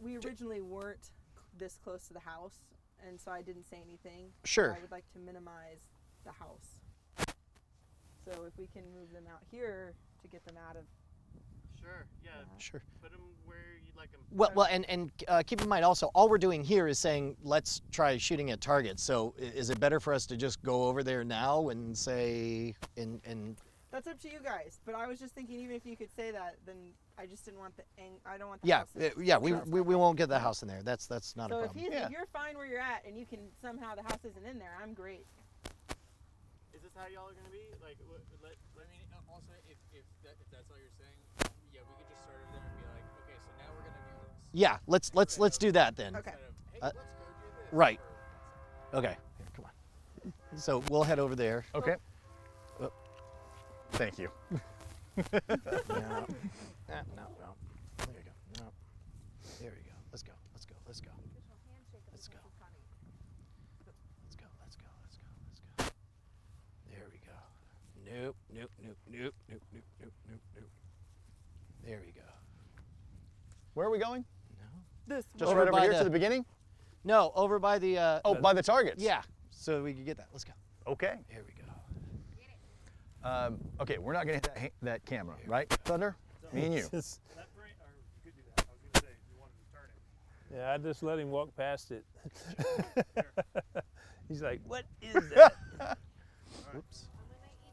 We originally weren't this close to the house, and so I didn't say anything. Sure. I would like to minimize the house. So if we can move them out here to get them out of. Sure. Yeah. Sure. Put them where you'd like them. Well, and keep in mind also, all we're doing here is saying let's try shooting at targets. So is it better for us to just go over there now and say and That's up to you guys. But I was just thinking, even if you could say that, then I just didn't want I don't want the yeah, house to- yeah, we won't get the house in there. That's not a So problem. if you're fine where you're at and you can somehow the house isn't in there, I'm great. Is this how y'all are gonna be? Like, I mean, also, if that's all you're saying, yeah, we could just start over there and be like, okay, so now we're gonna do this. Yeah, let's do that then. Okay. Instead of, hey, Uh, let's go do this. right. or- Okay. Here, come on. So we'll head over there. Okay. Oh. Thank you. No. No. There you go. No. There we go. Let's go. Let's go. Let's go. Let's go. Let's go. Let's go. Let's go. Let's go. There we go. Nope. Nope. Nope. Nope. Nope. Nope. Nope. Nope. Nope. There we go. Where are we going? No. This Just Over right over by here the- to the beginning? No. Over by the. Oh, by the targets. Yeah. So we can get that. Let's go. Okay. There we go. Okay, we're not gonna hit that camera, right, Thunder? Me and you. That brain, or you could do that. I was gonna say, if you wanted to turn it. Yeah, I just let him walk past it. He's like, what is that? Whoops.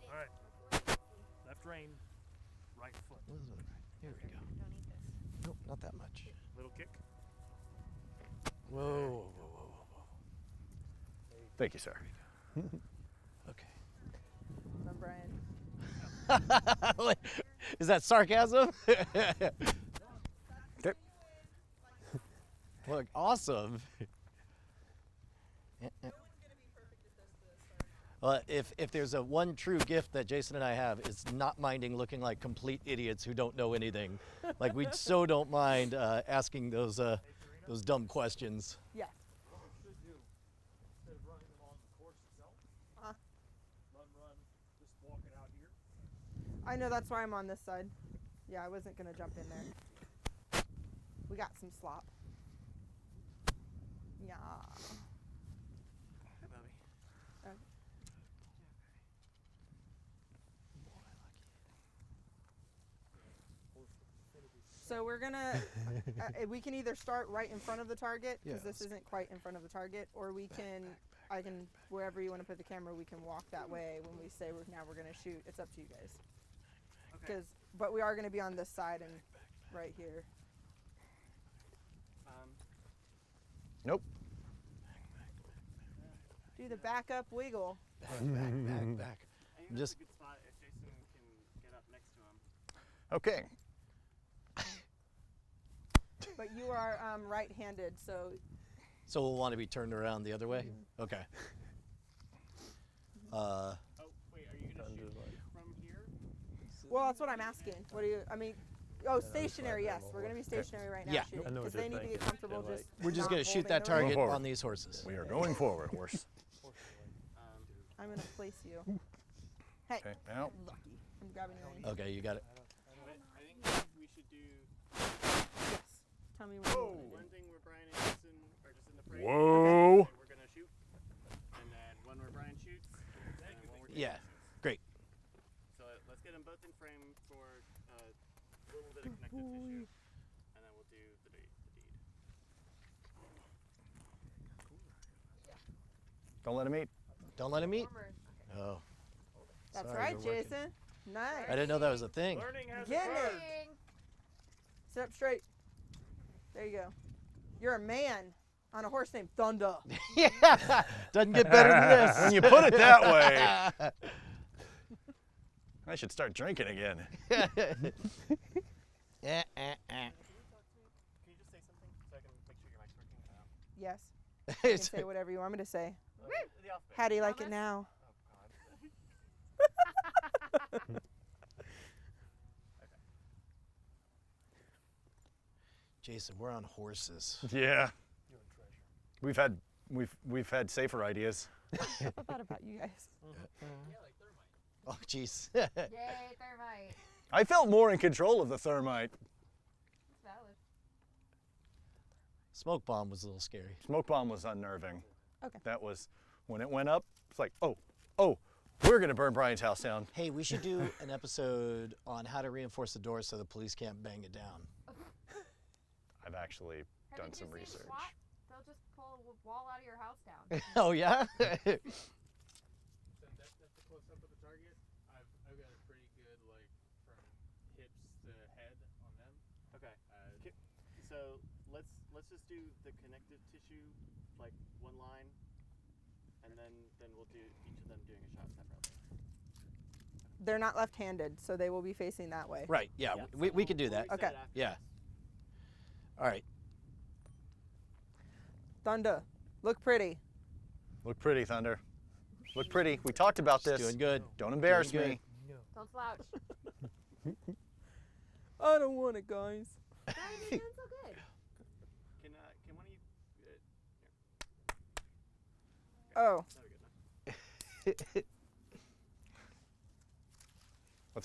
All right. Left rein, right foot. Here we go. Nope. Not that much. Little kick. Whoa. Whoa. Whoa. Whoa. Thank you, sir. Okay. from Brian. Is that sarcasm? Okay. Look, awesome. Well, if there's a one true gift that Jason and I have, it's not minding looking like complete idiots who don't know anything. Like we so don't mind asking those dumb questions. Yes. What we should do, instead of running along the course itself, run, just walk it out here. I know, that's why I'm on this side. Yeah, I wasn't gonna jump in there. We got some slop. Yeah. Hi, Bobby. So we're gonna, we can either start right in front of the target, because this isn't quite in front of the target, or we can, I can, wherever you want to put the camera, we can walk that way when we say now we're gonna shoot. It's up to you guys. Okay. But we are gonna be on this side and right here. Nope. Do the backup wiggle. Back. I think that's Just- a good spot if Jason can get up next to him. Okay. But you are right-handed, so So we'll want to be turned around the other way? Okay. Oh, wait, are you gonna shoot from here? well, that's what I'm asking. What do you? I mean, oh, stationary. Yes, we're gonna be stationary right now Yeah. shooting I know what because they you're need to get thinking. comfortable. They're Just We're just not going to shoot holding that the target forward. on these horses. We are going forward, horse. I'm gonna place you. Hey, Okay, now. lucky. I'm grabbing your rein. Okay, you got it. I think we should do Yes. Tell me what you want. one thing where Brian and Jason are just in the frame. Whoa. And we're gonna shoot. And then one where Brian shoots. And then one where Yeah, Jason shoots. great. So let's get them both in frame for a little bit of connective tissue. And then we'll do the deed. Don't let him eat. Don't let him eat. Oh, That's sorry, right, you're working. Jason. Nice. I didn't know that was a thing. Learning has Get occurred. it. Sit up straight. There you go. You're a man on a horse named Thunder. Yeah, doesn't get better than this. When you put it that way, I should start drinking again. Eh. Can you just say something so I can make sure your mic's working? Yes. You can say whatever you want me to say. the alphabet. How do you like it now? Jason, we're on horses. Yeah. We've had safer ideas. I thought about you guys. Oh, jeez. Yay, thermite. I felt more in control of the thermite. It's valid. Smoke bomb was a little scary. Smoke bomb was unnerving. Okay. That was, when it went up, it's like, oh, we're going to burn Brian's house down. Hey, we should do an episode on how to reinforce the door so the police can't bang it down. I've actually Have done you some seen research. SWAT? They'll just pull a wall out of your house down. Oh, yeah? That's the close up of the target. I've got a pretty good like from hips to head on them. Okay. So let's just do the connective tissue, like one line, and then we'll do each of them doing a shot separately. They're not left-handed, so they will be facing that way. Right, yeah, we could do that. We'll reset Okay. it after Yeah. this. All right. Thunder, look pretty. Look pretty, Thunder. Look pretty. We talked about She's this. doing good. Don't embarrass Doing me. Don't slouch. I don't want it, guys. Brian, you're doing so good. Can one of you? Oh, That'll be good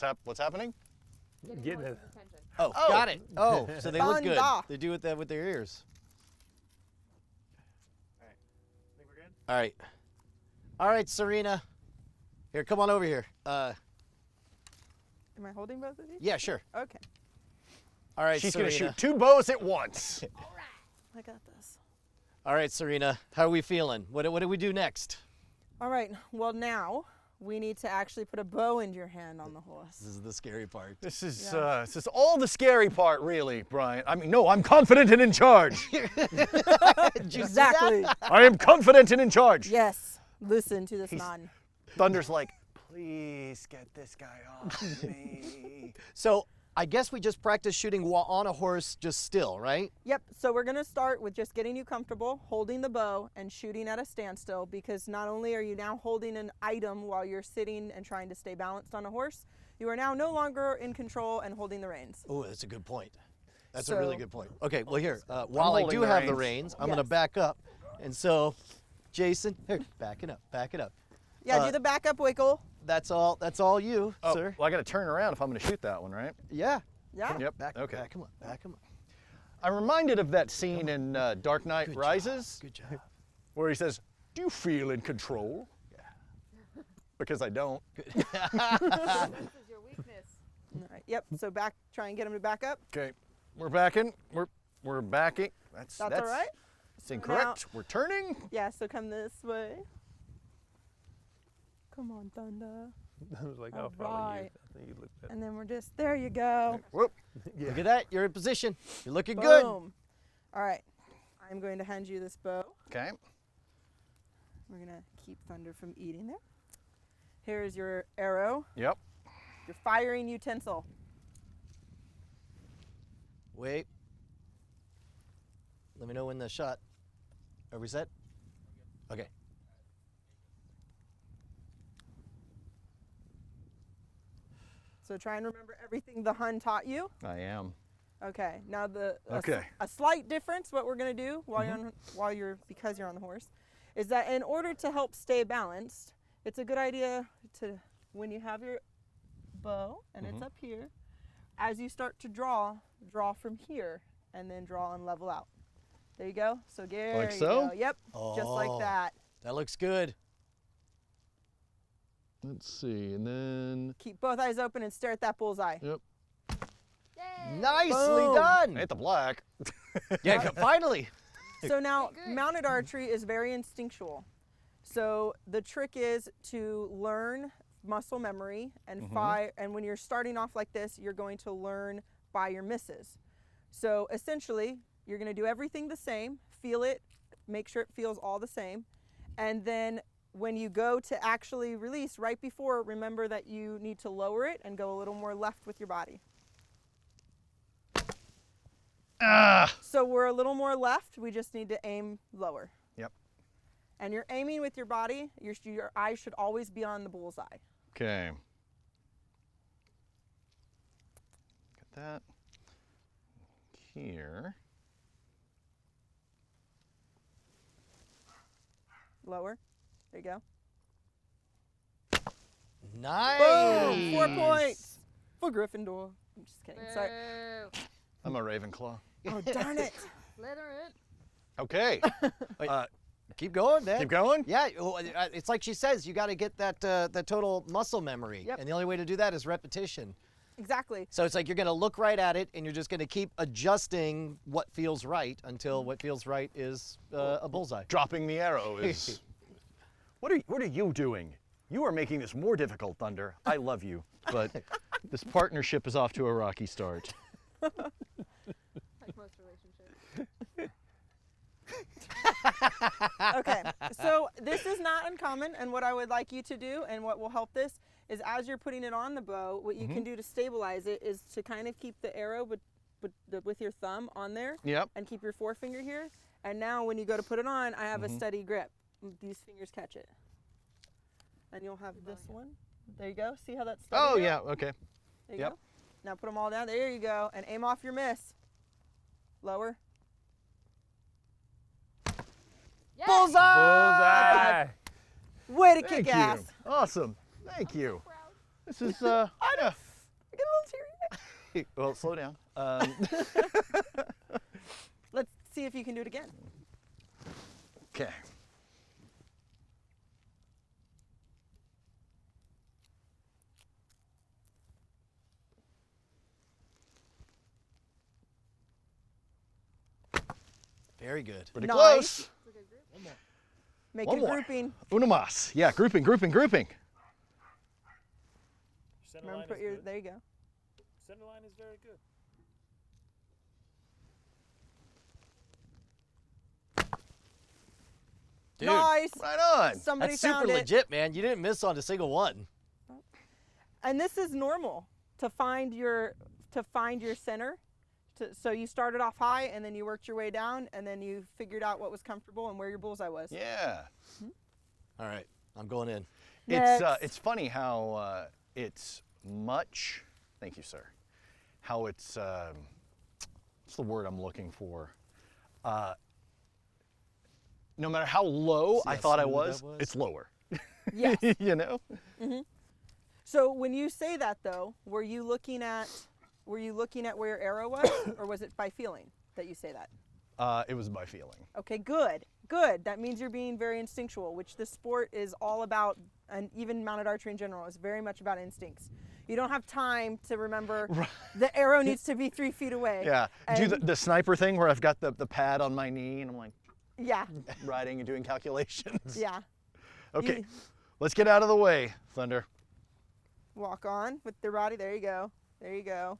enough. What's happening? Getting horse's it. attention. Oh, Oh. got it. Oh, so they look good. Thunder. They do that with their ears. All right. Think we're good? All right. All right, Serena. Here, come on over here. am I holding both of these? Yeah, sure. Okay, All right, She's Serena. going to shoot 2 bows at once. I got this. All right, Serena. How are we feeling? What do we do next? All right, well now we need to actually put a bow into your hand on the horse. This is the scary part. This is Yeah. this is all the scary part, really, Brian. I mean, no, I'm confident and in charge. Exactly. I am confident and in charge. Yes, listen to this He's- man. Thunder's like, please get this guy off me. So I guess we just practice shooting while on a horse, just still, right? Yep, so we're gonna start with just getting you comfortable, holding the bow and shooting at a standstill, because not only are you now holding an item while you're sitting and trying to stay balanced on a horse, you are now no longer in control and holding the reins. Oh, that's a good point. That's a really So- good point. Okay, well here, while I holding do the have the reins. reins, I'm gonna Yes. back up. And so, Jason, here, back it up. Yeah, do the backup wiggle. That's all you, Oh, sir. well, I got to turn around if I'm going to shoot that one, right? Yeah. Yeah. Yep. Back Okay. him up. I'm reminded of that scene in Dark Knight Good Rises Job. Good job. where he says, "Do you feel in control?" Yeah. Because I don't. This is your weakness. All right. Yep. So try and get him to back up. Okay, we're backing. We're backing. That's That's all right. It's incorrect. We're turning. Yeah. So come this way. Come on, Thunder. I was like, All I'll follow you. right. I think you look better. And then we're just there. You go. Whoop. Look at that. You're in position. You're looking good. Boom. All right. I'm going to hand you this bow. Okay. We're gonna keep Thunder from eating there. Here's your arrow, Yep. your firing utensil. Wait. Let me know when the shot. Are we set? Okay. So try and remember everything the Hun taught you. I am. Okay. Now Okay. a slight difference. What we're gonna do because you're on the horse, is that in order to help stay balanced, it's a good idea to, when you have your bow and it's up here, as you start to draw from here and then draw and level out. There you go. So there you so? go. Yep. Just like Oh. that. That looks good. Let's see, and then Keep both eyes open and stare at that bullseye. yep. Yay! Nicely Boom. done. Hit the black. Yeah, finally. So now Good. mounted archery is very instinctual. So the trick is to learn muscle memory and fire, and when you're starting off like this, you're going to learn by your misses. So essentially, you're going to do everything the same, feel it, make sure it feels all the same, and then when you go to actually release right before, remember that you need to lower it and go a little more left with your body. So we're a little more left, we just need to aim lower. Yep. And you're aiming with your body. Your eyes should always be on the bullseye. Okay. Get that here. Lower. There you go. Nice. Boom! 4 points for Gryffindor. I'm just kidding. Sorry. Boo. I'm a Ravenclaw. Oh, darn it. Slytherin. Okay. Keep going, man. Keep going? Yeah, it's like she says, you got to get that total muscle memory. Yep. And the only way to do that is repetition. Exactly. So it's like you're going to look right at it and you're just going to keep adjusting what feels right until what feels right is a bullseye. Dropping the arrow is... What are you doing? You are making this more difficult, Thunder. I love you, but this partnership is off to a rocky start. Like most relationships. Okay, so this is not uncommon, and what I would like you to do, and what will help this, is as you're putting it on the bow, what you can do to stabilize it is to kind of keep the arrow with your thumb on there, Yep. and keep your forefinger here. And now when you go to put it on, I have a steady grip. These fingers catch it. And you'll have this one. There you go. See how that's steady? Oh, now? yeah, okay. There you Yep. go. Now put them all down. There you go. And aim off your miss. Lower. Yay! Bullseye. Way to Thank kick you. ass. Awesome. Thank you. Proud. This is, I yeah. get a little teary. Well, slow down. Let's see if you can do it again. Okay. Very good. Pretty Nice. close. Make One it more. grouping. Una más. Yeah, grouping. Center Remember, line put is your, good. there you go. Center line is very good. Dude, Nice. Right on. Somebody that's super found it. legit, man. You didn't miss on a single one. And this is normal to find your center. So you started off high and then you worked your way down and then you figured out what was comfortable and where your bullseye was. Yeah. All right, I'm going in. Next. It's funny how it's much. Thank you, sir. How it's what's the word I'm looking for? No matter how low See I how thought I smooth was, that was? it's lower. Yes. You know. So when you say that though, were you looking at where your arrow was, or was it by feeling that you say that? It was by feeling. Okay, good, good. That means you're being very instinctual, which this sport is all about, and even mounted archery in general is very much about instincts. You don't have time to remember the arrow needs to be 3 feet away. Yeah. Do And- the sniper thing where I've got the pad on my knee and I'm like Yeah, riding and doing calculations. yeah. Okay. You- Let's get out of the way, Thunder. Walk on with the body. There you go. There you go.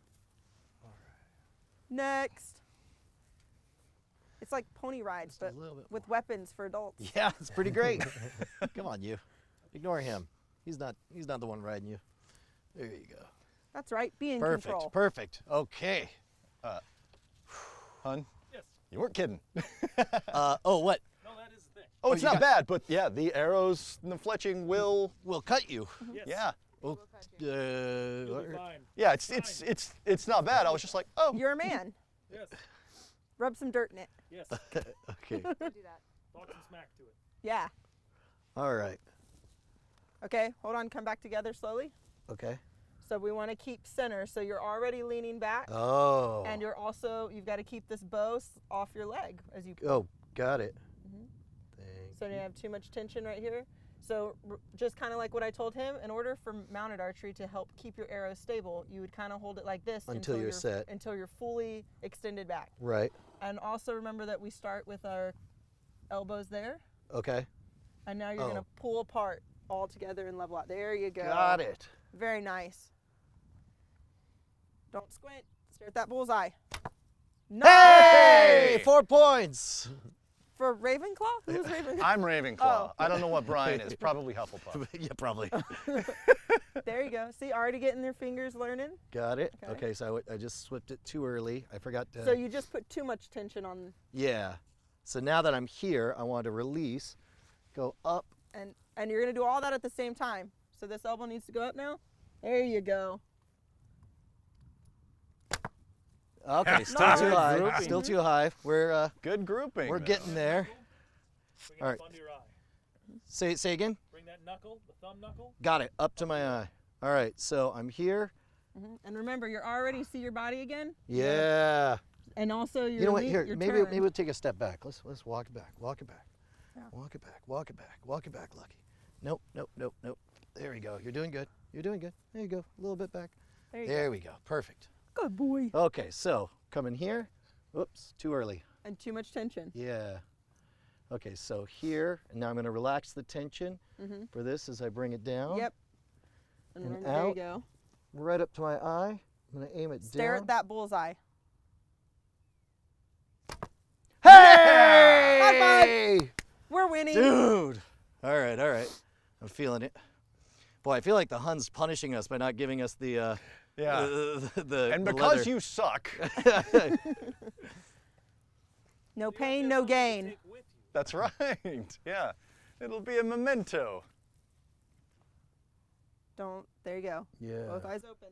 Next. It's like pony rides, Just a but little bit with weapons for adults. Yeah, it's pretty great. Come on, you. Ignore him. He's not the one riding you. There you go. That's right. Be in Perfect. control. Perfect. Okay. Hun, Yes. you weren't kidding. Oh, what? No, that is the thing. Oh, it's you not got- bad, but yeah, the arrows and the fletching will. We'll cut you. Yes. Yeah. Well, You'll be fine. Yeah, it's not bad. I was just like, oh. You're a man. Yes. Rub some dirt in it. Yes. okay. Don't do that. Talk some smack to it. Yeah. All right. Okay, hold on. Come back together slowly. Okay. So we want to keep center. So you're already leaning back. Oh. And you've got to keep this bow off your leg as you. Oh, got it. Thank So you have too much tension right here. So just kind of like what I told him, in order for mounted archery to help keep your arrow stable, you would kind of hold it like this Until you're set. Until you're fully extended back. Right. And also remember that we start with our elbows there, Okay. and now you're going to pull apart all together and level out. There you go. Got it. Very nice. Don't squint. Stare at that bullseye. Nice! Hey! 4 points. For Ravenclaw? Who's Ravenclaw? I'm Ravenclaw. Oh. I don't know what Brian is. Probably Hufflepuff. Yeah, probably. There you go. See, already getting their fingers learning. Got it. Okay. Okay, so I just swept it too early. I forgot to. So you just put too much tension on. Yeah. So now that I'm here, I want to release, go up. And you're gonna do all that at the same time. So this elbow needs to go up now. There you go. Okay, still Nice. too high. Grouping. Still too high. We're Good grouping. we're though. getting there. Bring it All up right. under your eye. Say again. Bring that knuckle, the thumb knuckle. Got it. Up to my eye. All right. So I'm here. And remember, you're already see your body again. Yeah. And also your You know what? knee- Here, your maybe turn. we'll take a step back. Let's walk it back. Walk it back. Yeah. Walk it back. Walk it back. Walk it back, Lucky. Nope. Nope. Nope. Nope. There we go. You're doing good. You're doing good. There you go. A little bit back. There you There we go. Perfect. go. Good boy. Okay. So coming here. Oops. Too early. And too much tension. Yeah. Okay. So here, and now I'm going to relax the tension for this as I bring it down. Yep. And And remember, there you out. go. Right up to my eye. I'm going to aim it Stare down. at that bullseye. Hey! We're winning. Dude! All right, all right. I'm feeling it. Boy, I feel like the Hun's punishing us by not giving us the Yeah. the And because leather. you suck, No pain, no gain. Take with you. that's right. Yeah. It'll be a memento. Don't. There you go. Yeah. Both eyes open.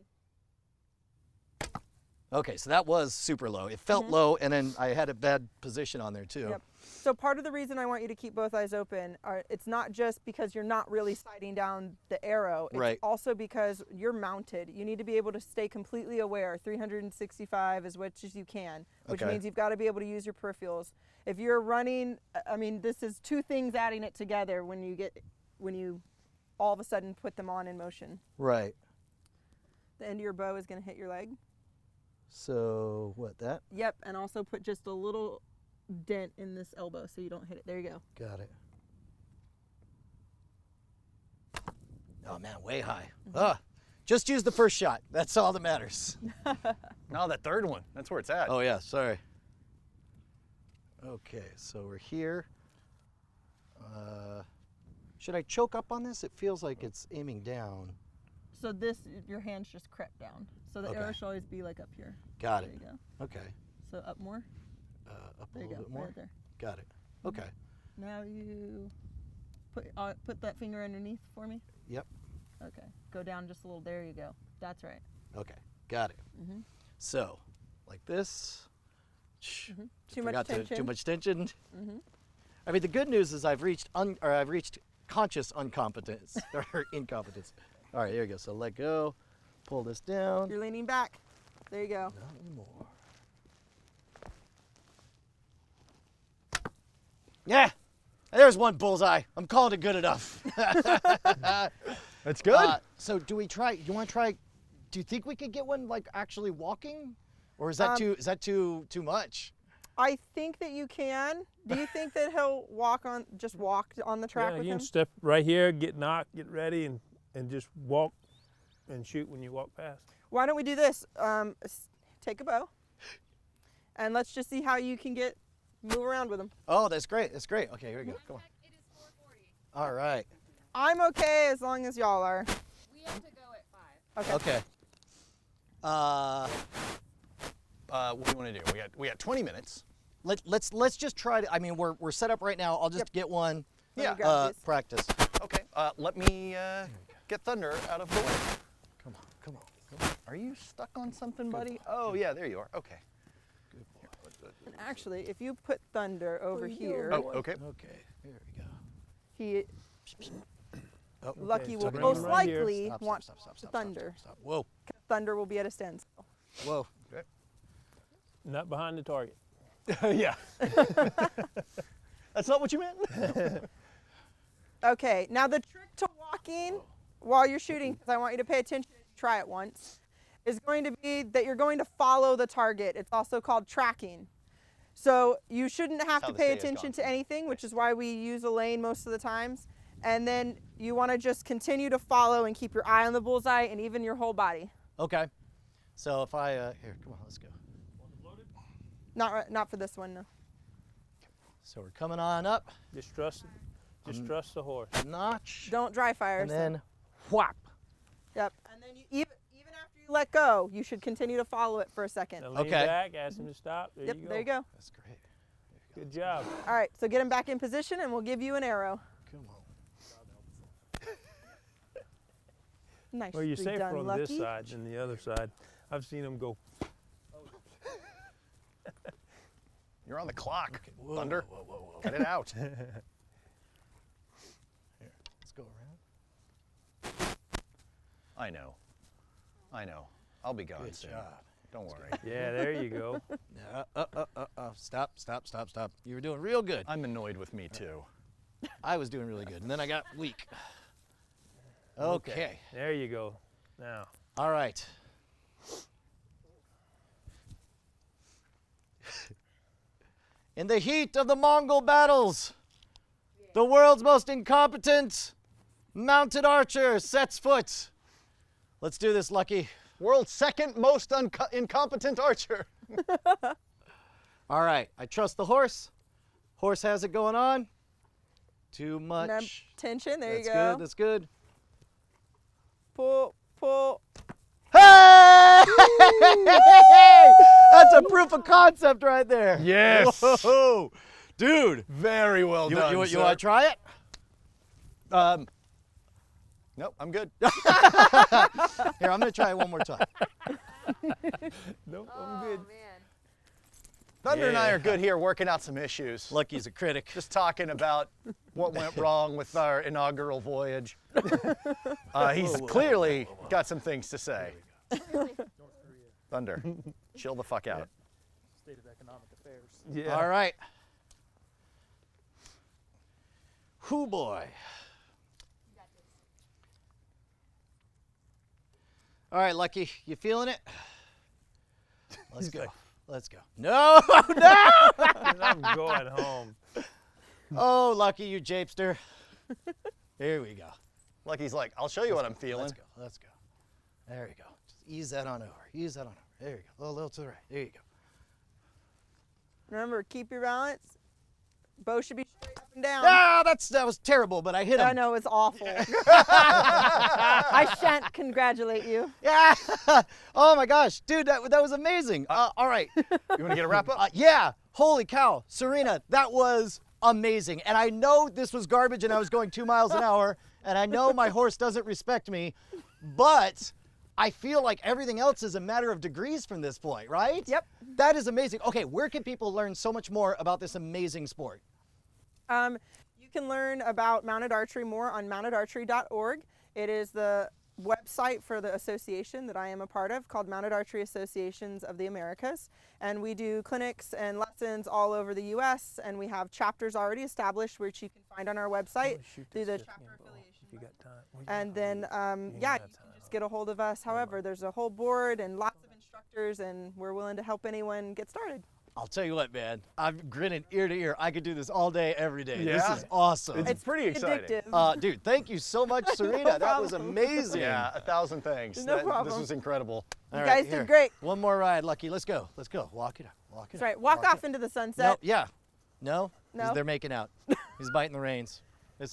Okay, so that was super low. It felt low, and then I had a bad position on there too. Yep. So part of the reason I want you to keep both eyes open, it's not just because you're not really sighting down the arrow. It's Right. also because you're mounted. You need to be able to stay completely aware, 365 as much as you can, which Okay. means you've got to be able to use your peripherals. If you're running, I mean, this is two things adding it together when you all of a sudden put them on in motion. Right. The end of your bow is going to hit your leg. So what that? Yep, and also put just a little dent in this elbow so you don't hit it. There you go. Got it. Oh man, way high. Just use the first shot. That's all that matters. No, that third one. That's where it's at. Oh yeah, sorry. Okay, so we're here. Should I choke up on this? It feels like it's aiming down. So your hands just crept down. So the Okay. arrow should always be like up here. Got There it. you go. Okay. So up more. Up a There you little go. bit more. Right there. Got it. Okay. Now you put that finger underneath for me. Yep. Okay. Go down just a little. There you go. That's right. Okay. Got it. So, like this. Too much tension. Too much tension. I mean, the good news is I've reached conscious incompetence or incompetence. All right, here we go. So let go, pull this down. You're leaning back. There you go. Not anymore. Yeah, there's one bullseye. I'm calling it good enough. That's good. So do we try? You want to try? Do you think we could get one like actually walking, or is that too much? I think that you can. Do you think that he'll walk on the track Yeah, with you him? can step right here, get knocked, get ready, and just walk and shoot when you walk past. Why don't we do this? Take a bow, and let's just see how you can move around with him. Oh, that's great. That's great. Okay, here we go. Come on. It is 4:40. All right. I'm okay as long as y'all are. We have to go at 5. Okay. Okay. What do you want to do? We got 20 minutes. Let's just try to. I mean, we're set up right now. I'll just get one. Let me grab these. Practice. Okay. Let me get Thunder out of the way. Come on. Come on. Are you stuck on something, buddy? Oh yeah, there you are. Okay. And actually, if you put Thunder over here, Oh, okay. Okay. Here we go. he Oh, Lucky will bring most him right here. likely Stop, want stop, stop, the stop, Thunder. Stop, stop. Whoa. Thunder will be at a standstill. Whoa. Not behind the target. Yeah. That's not what you meant. Okay, now the trick to walking while you're shooting, because I want you to pay attention and try it once, is going to be that you're going to follow the target. It's also called tracking. So you shouldn't have How to this pay day has attention gone to for me. anything, which is why we use a lane most of the times. And then you want to just continue to follow and keep your eye on the bullseye and even your whole body. Okay. So if I here, come on, let's go. Not for this one, no. So we're coming on up. Just trust the horse. Notch. Don't dry fire. And so- then whap. Yep. And then even after you let go, you should continue to follow it for a second. Now lean Okay. back, ask him to stop. There Yep, you go. there you go. That's great. Good job. All right, so get him back in position and we'll give you an arrow. Come on. Nicely Well, you're safer done, on Lucky. this side than the other side. I've seen them go. You're on the clock, Whoa, Thunder. Whoa, whoa, whoa. Get it out. Here, let's go around. I know. I'll be gone Good soon. job. Don't worry. Yeah, there you go. Stop, stop, stop, stop. You were doing real good. I'm annoyed with me too. I was doing really good, and then I got weak. Okay. There you go. Now. All right. In the heat of the Mongol battles, the world's most incompetent mounted archer sets foot. Let's do this, Lucky. World's second most incompetent archer. All right, I trust the horse. Horse has it going on. Too much. Tension, there That's you go. good, that's good. Pull, pull. Hey! That's a proof of concept right there. Yes. Whoa. Dude. Very well done. You want sir. to try it? Nope, I'm good. Here, I'm going to try it one more time. Nope, Oh, I'm good. man. Thunder and I Yeah. are good here working out some issues. Lucky's a critic. Just talking about what went wrong with our inaugural voyage. He's clearly got some things to say. Thunder, chill the fuck out. State of economic affairs. Yeah. All right. Hoo boy. All right, Lucky, you feeling it? Let's go. Let's go. No, no! I'm going home. Oh, Lucky, you japester. Here we go. Lucky's like, I'll show you what I'm feeling. Let's go. Let's go. There you go. Just ease that on over. Ease that on over. There you go. A little to the right. There you go. Remember, keep your balance. Bow should be straight up and down. Ah, that was terrible, but I hit him. I know, it's awful. I shan't congratulate you. Yeah. Oh my gosh, dude, that was amazing. All right. You want to get a wrap up? Yeah. Holy cow, Serena, that was amazing. And I know this was garbage, and I was going 2 miles an hour, and I know my horse doesn't respect me, but I feel like everything else is a matter of degrees from this point, right? Yep. That is amazing. Okay, where can people learn so much more about this amazing sport? You can learn about mounted archery more on mountedarchery.org. It is the website for the association that I am a part of called Mounted Archery Associations of the Americas. And we do clinics and lessons all over the U.S. and we have chapters already established which you can find on our website through the chapter affiliation. If you got time. And then, yeah, you can just get a hold of us. However, there's a whole board and lots of instructors and we're willing to help anyone get started. I'll tell you what, man. I'm grinning ear to ear. I could do this all day, every day. Yeah. This is awesome. It's pretty exciting. Addictive. Dude, thank you so much, Serena. That was problem. amazing. Yeah, 1,000 thanks. No This problem. was incredible. All You right, guys here. did great. One more ride, Lucky. Let's go. Let's go. Walk it up. Walk it That's up. right. Walk off it. into the No, sunset. yeah. No? No. They're making out. He's biting the reins.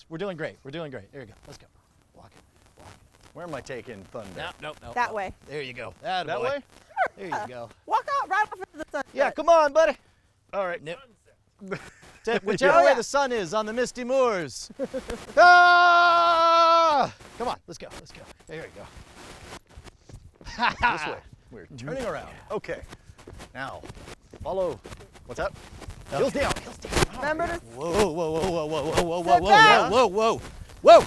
We're doing great. We're doing great. There you go. Let's go. Walk it. Walk it. Where am I taking Thunder? No. That way. There you go. That way? There you go. Walk out right off into the sunset. Yeah, come on, buddy. All right. Nope. Whichever Oh, way yeah. the sun is on the misty moors. Ah! Come on, let's go. Let's go. There you go. This way. We're turning around. Okay. Now, follow. What's up? Heels down. Heels down. Remember to Whoa, whoa, whoa, whoa, whoa, whoa, whoa, whoa, Sit whoa, back. whoa, whoa, whoa, whoa.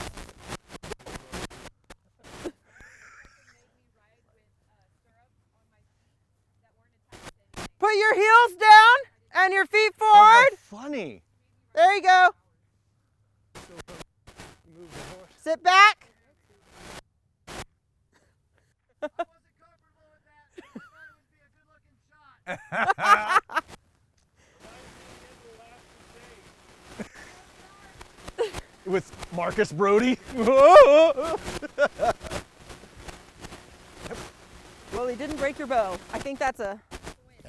put your heels down and your feet Oh, forward. how funny. There you go. Sit back. With Marcus Brody. Well, he didn't break your bow. I think that's a.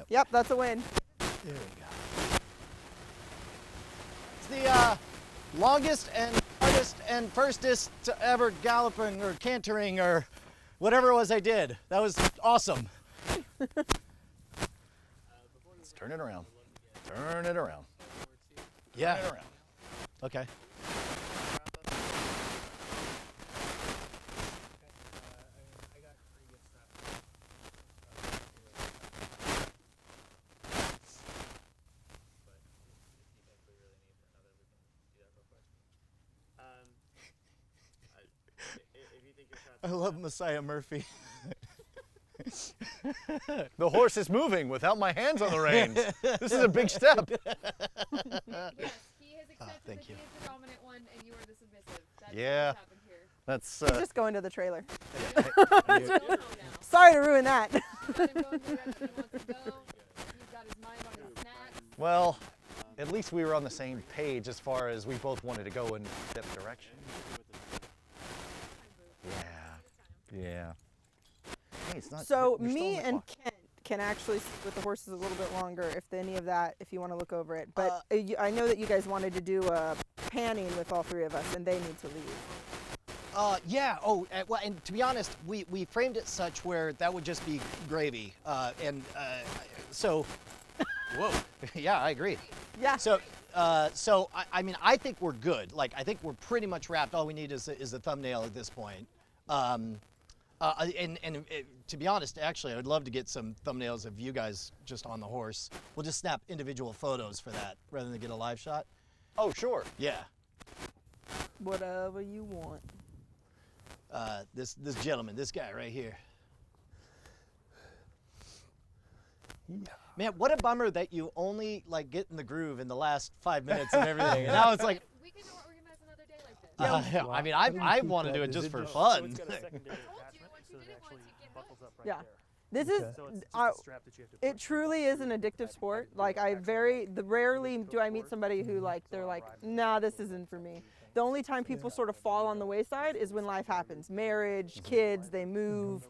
Yep, that's a win. There we go. It's the longest and hardest and firstest to ever galloping or cantering or whatever it was I did. That was awesome. Let's turn it around. Turn it around. Yeah. Turn it around. Okay. I love Messiah Murphy. The horse is moving without my hands on the reins. This is a big step. Yes, he has accepted thank that you. he is the dominant one and you are the submissive. That's Yeah. what's happened here. That's He's just going to the trailer. Go home now. Sorry to ruin that. Let him go in the direction he wants to go. He's got his mind on his snacks. well. At least we were on the same page as far as we both wanted to go in that direction. Yeah. Hey, it's not. So we're still me on the and clock. Kent can actually sit with the horses a little bit longer if any of that, if you want to look over it. But I know that you guys wanted to do a panning with all three of us, and they need to leave. Yeah. Oh, well, and to be honest, we framed it such where that would just be gravy. So, whoa. Yeah, I agree. Yeah. So, I mean, I think we're good. Like, I think we're pretty much wrapped. All we need is a thumbnail at this point. To be honest, actually, I would love to get some thumbnails of you guys just on the horse. We'll just snap individual photos for that rather than get a live shot. Oh, sure. Yeah. Whatever you want. This gentleman, this guy right here. Man, what a bummer that you only like get in the groove in the last 5 minutes of everything. And now it's like, We can organize another day like this. I mean, I want to do it just for fun. It's got a secondary I told you, attachment, once so you it did it once, actually you can't buckles up right Yeah. there. This is, So it's just a strap that you have to it push. truly is an addictive sport. Like rarely do I meet somebody who like, they're like, nah, this isn't for me. The only time people sort of fall on the wayside is when life happens. Marriage, kids, they move.